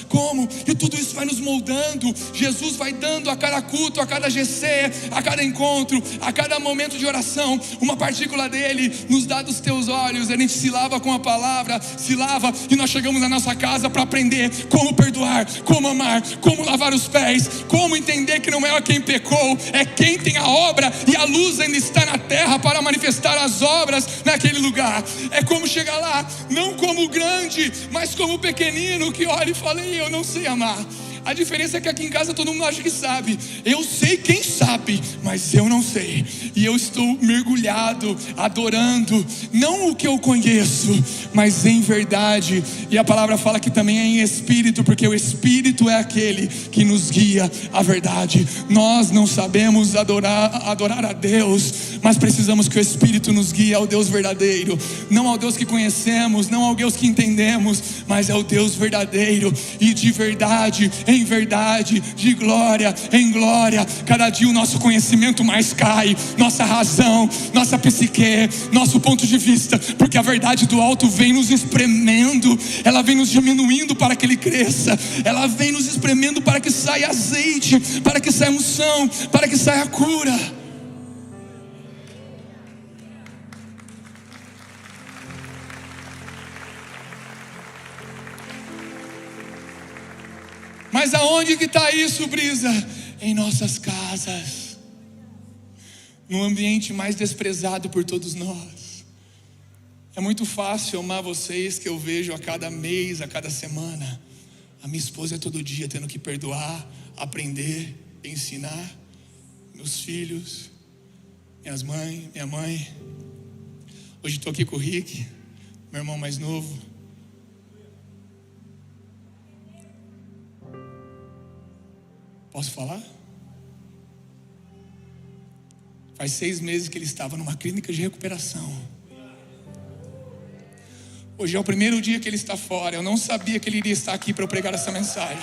e tudo isso vai nos moldando. Jesus vai dando a cada culto, a cada GC, a cada encontro, a cada momento de oração, uma partícula dele nos dá dos teus olhos. A gente se lava com a palavra, se lava, e nós chegamos na nossa casa para aprender como perdoar, como amar, como lavar os pés, como entender que não é quem pecou, é quem tem a obra, e a luz ainda está na terra para manifestar as obras naquele lugar. É como chegar lá, não como o grande, mas como o pequenino que olha e fala: eu não sei amar. A diferença é que aqui em casa todo mundo acha que sabe. Eu sei quem sabe, mas eu não sei. E eu estou mergulhado, adorando, não o que eu conheço, mas em verdade. E a palavra fala que também é em espírito, porque o espírito é aquele que nos guia à verdade. Nós não sabemos adorar a Deus, mas precisamos que o espírito nos guie ao Deus verdadeiro. Não ao Deus que conhecemos, não ao Deus que entendemos, mas ao Deus verdadeiro e de verdade, em verdade, de glória em glória. Cada dia o nosso conhecimento mais cai, nossa razão, nossa psique, nosso ponto de vista, porque a verdade do alto vem nos espremendo, ela vem nos diminuindo para que ele cresça, ela vem nos espremendo para que saia azeite, para que saia unção, para que saia cura. Mas aonde que está isso, Brisa? Em nossas casas, no ambiente mais desprezado por todos nós. É muito fácil amar vocês, que eu vejo a cada mês, a cada semana. A minha esposa é todo dia tendo que perdoar, aprender, ensinar. Meus filhos, minha mãe. Hoje estou aqui com o Rick, meu irmão mais novo. Posso falar? Faz 6 meses que ele estava numa clínica de recuperação. Hoje é o primeiro dia que ele está fora. Eu não sabia que ele iria estar aqui para eu pregar essa mensagem.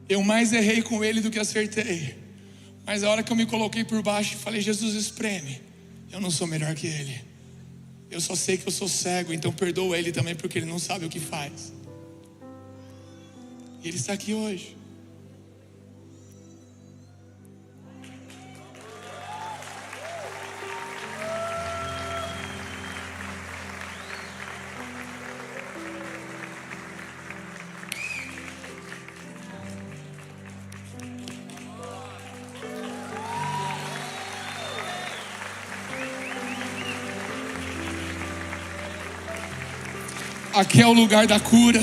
Eu mais errei com ele do que acertei. Mas a hora que eu me coloquei por baixo, falei: Jesus, espreme. Eu não sou melhor que ele. Eu só sei que eu sou cego, então perdoa ele também, porque ele não sabe o que faz. E ele está aqui hoje. Aqui é o lugar da cura.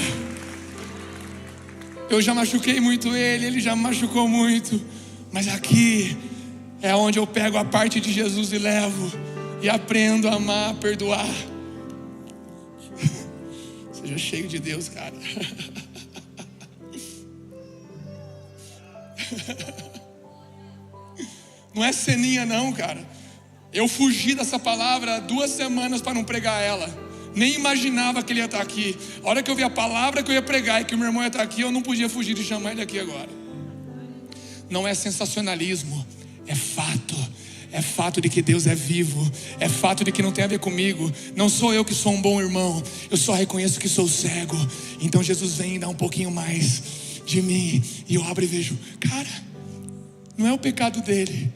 Eu já machuquei muito ele, ele já me machucou muito. Mas aqui é onde eu pego a parte de Jesus e levo. E aprendo a amar, a perdoar. Seja cheio de Deus, cara. Não é ceninha não, cara. Eu fugi dessa palavra 2 semanas para não pregar ela. Nem imaginava que ele ia estar aqui. A hora que eu vi a palavra que eu ia pregar e que o meu irmão ia estar aqui, eu não podia fugir de chamar ele aqui agora. Não é sensacionalismo, é fato. É fato de que Deus é vivo. É fato de que não tem a ver comigo. Não sou eu que sou um bom irmão. Eu só reconheço que sou cego. Então Jesus vem dar um pouquinho mais de mim. E eu abro e vejo, cara, não é o pecado dele,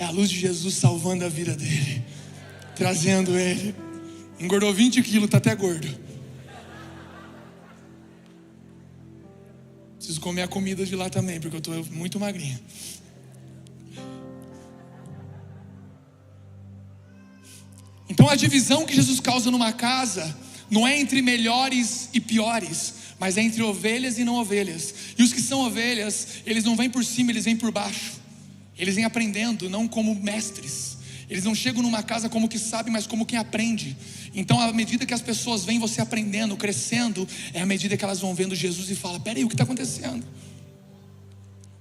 é a luz de Jesus salvando a vida dele, trazendo ele. Engordou 20 quilos, está até gordo. Preciso comer a comida de lá também, porque eu estou muito magrinho. Então a divisão que Jesus causa numa casa não é entre melhores e piores, mas é entre ovelhas e não ovelhas. E os que são ovelhas, eles não vêm por cima, eles vêm por baixo. Eles vêm aprendendo, não como mestres. Eles não chegam numa casa como que sabe, mas como quem aprende. Então à medida que as pessoas veem você aprendendo, crescendo, é à medida que elas vão vendo Jesus e falam: peraí, o que está acontecendo?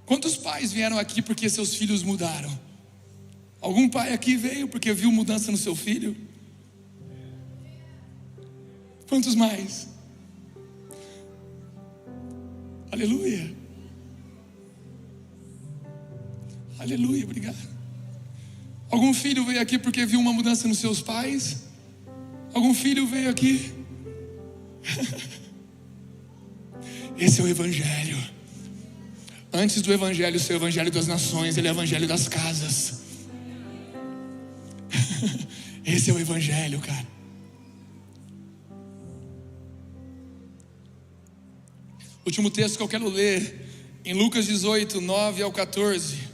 Quantos pais vieram aqui porque seus filhos mudaram? Algum pai aqui veio porque viu mudança no seu filho? Quantos mais? Aleluia. Aleluia, obrigado. Algum filho veio aqui porque viu uma mudança nos seus pais? Algum filho veio aqui? Esse é o Evangelho. Antes do Evangelho ser o Evangelho das nações, ele é o Evangelho das casas. Esse é o Evangelho, cara. Último texto que eu quero ler, em Lucas 18, 9 ao 14.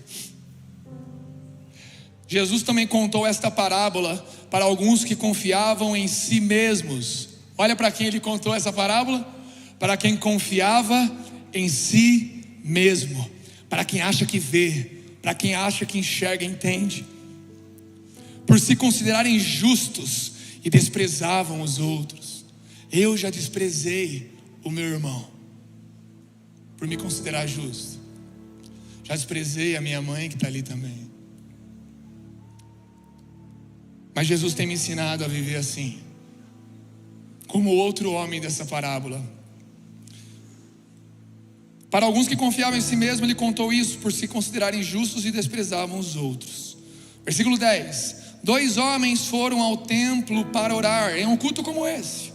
Jesus também contou esta parábola para alguns que confiavam em si mesmos. Olha para quem ele contou essa parábola: para quem confiava em si mesmo, para quem acha que vê, para quem acha que enxerga e entende. Por se considerarem justos e desprezavam os outros. Eu já desprezei o meu irmão por me considerar justo. Já desprezei a minha mãe que está ali também. Mas Jesus tem me ensinado a viver assim, como o outro homem dessa parábola. Para alguns que confiavam em si mesmo, ele contou isso por se considerarem justos e desprezavam os outros. Versículo 10: 2 homens foram ao templo para orar em um culto como esse.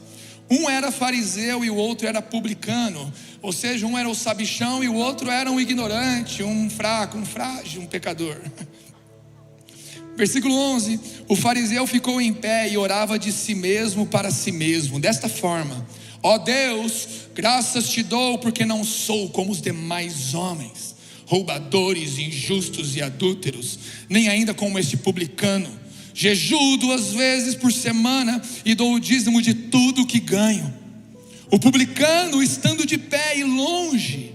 Um era fariseu e o outro era publicano. Ou seja, um era o sabichão e o outro era um ignorante, um fraco, um frágil, um pecador. Versículo 11: o fariseu ficou em pé e orava de si mesmo para si mesmo, desta forma: ó Deus, graças te dou porque não sou como os demais homens, roubadores, injustos e adúlteros, nem ainda como este publicano. Jejuo 2 vezes por semana e dou o dízimo de tudo que ganho. O publicano, estando de pé e longe,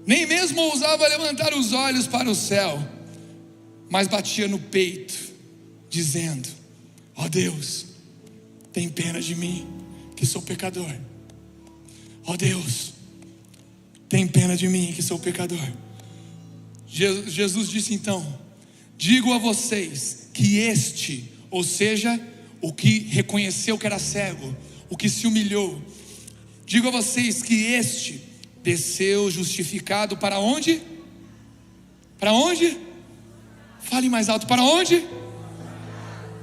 nem mesmo ousava levantar os olhos para o céu, mas batia no peito, dizendo: ó Deus, tem pena de mim, que sou pecador. Ó Deus, tem pena de mim que sou pecador. Jesus disse então: digo a vocês que este, ou seja, o que reconheceu que era cego, o que se humilhou, digo a vocês que este desceu justificado para onde? Para onde? Fale mais alto, para onde?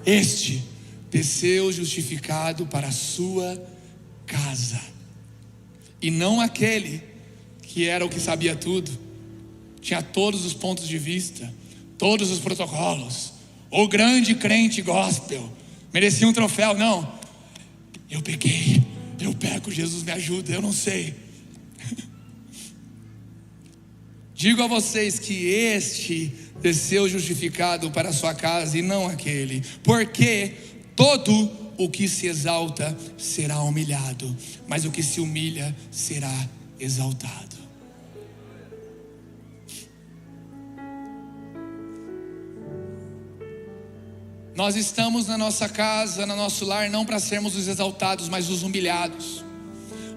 Este desceu justificado para a sua casa, e não aquele que era o que sabia tudo, tinha todos os pontos de vista, todos os protocolos, o grande crente gospel, merecia um troféu. Não, eu pequei, eu peco, Jesus me ajuda, eu não sei. Digo a vocês que este desceu justificado para a sua casa e não aquele, porque todo o que se exalta será humilhado, mas o que se humilha será exaltado. Nós estamos na nossa casa, no nosso lar, não para sermos os exaltados, mas os humilhados.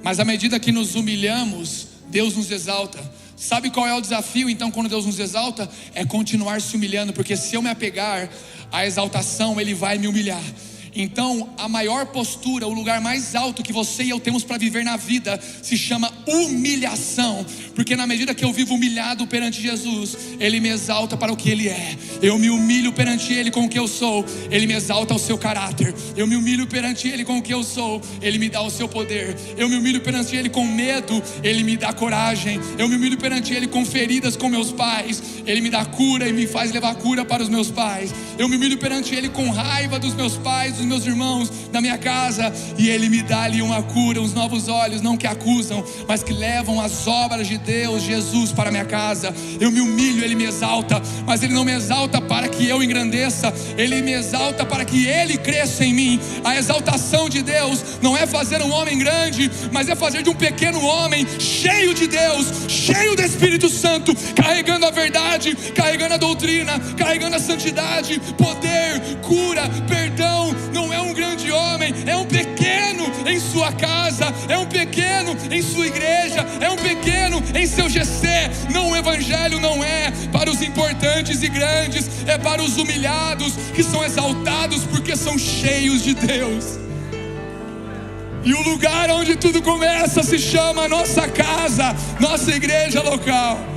Mas à medida que nos humilhamos, Deus nos exalta. Sabe qual é o desafio então quando Deus nos exalta? É continuar se humilhando, porque se eu me apegar à exaltação, Ele vai me humilhar. Então a maior postura, o lugar mais alto que você e eu temos para viver na vida se chama humilhação, porque na medida que eu vivo humilhado perante Jesus, Ele me exalta para o que Ele é. Eu me humilho perante Ele com o que eu sou, Ele me exalta o seu caráter. Eu me humilho perante Ele com o que eu sou, Ele me dá o seu poder. Eu me humilho perante Ele com medo, Ele me dá coragem. Eu me humilho perante Ele com feridas com meus pais, Ele me dá cura e me faz levar cura para os meus pais. Eu me humilho perante Ele com raiva dos meus pais, dos meus irmãos, da minha casa, e Ele me dá ali uma cura, uns novos olhos, não que acusam, mas que levam as obras de Deus, Jesus, para a minha casa. Eu me humilho, Ele me exalta, mas Ele não me exalta para que eu engrandeça, Ele me exalta para que Ele cresça em mim. A exaltação de Deus não é fazer um homem grande, mas é fazer de um pequeno homem cheio de Deus, cheio do Espírito Santo, carregando a verdade, carregando a doutrina, carregando a santidade, poder, cura, perdão. Não é um grande homem, é um pequeno em sua casa, é um pequeno em sua igreja, é um pequeno em seu GC. Não, o evangelho não é para os importantes e grandes, é para os humilhados, que são exaltados porque são cheios de Deus. E o lugar onde tudo começa se chama nossa casa, nossa igreja local.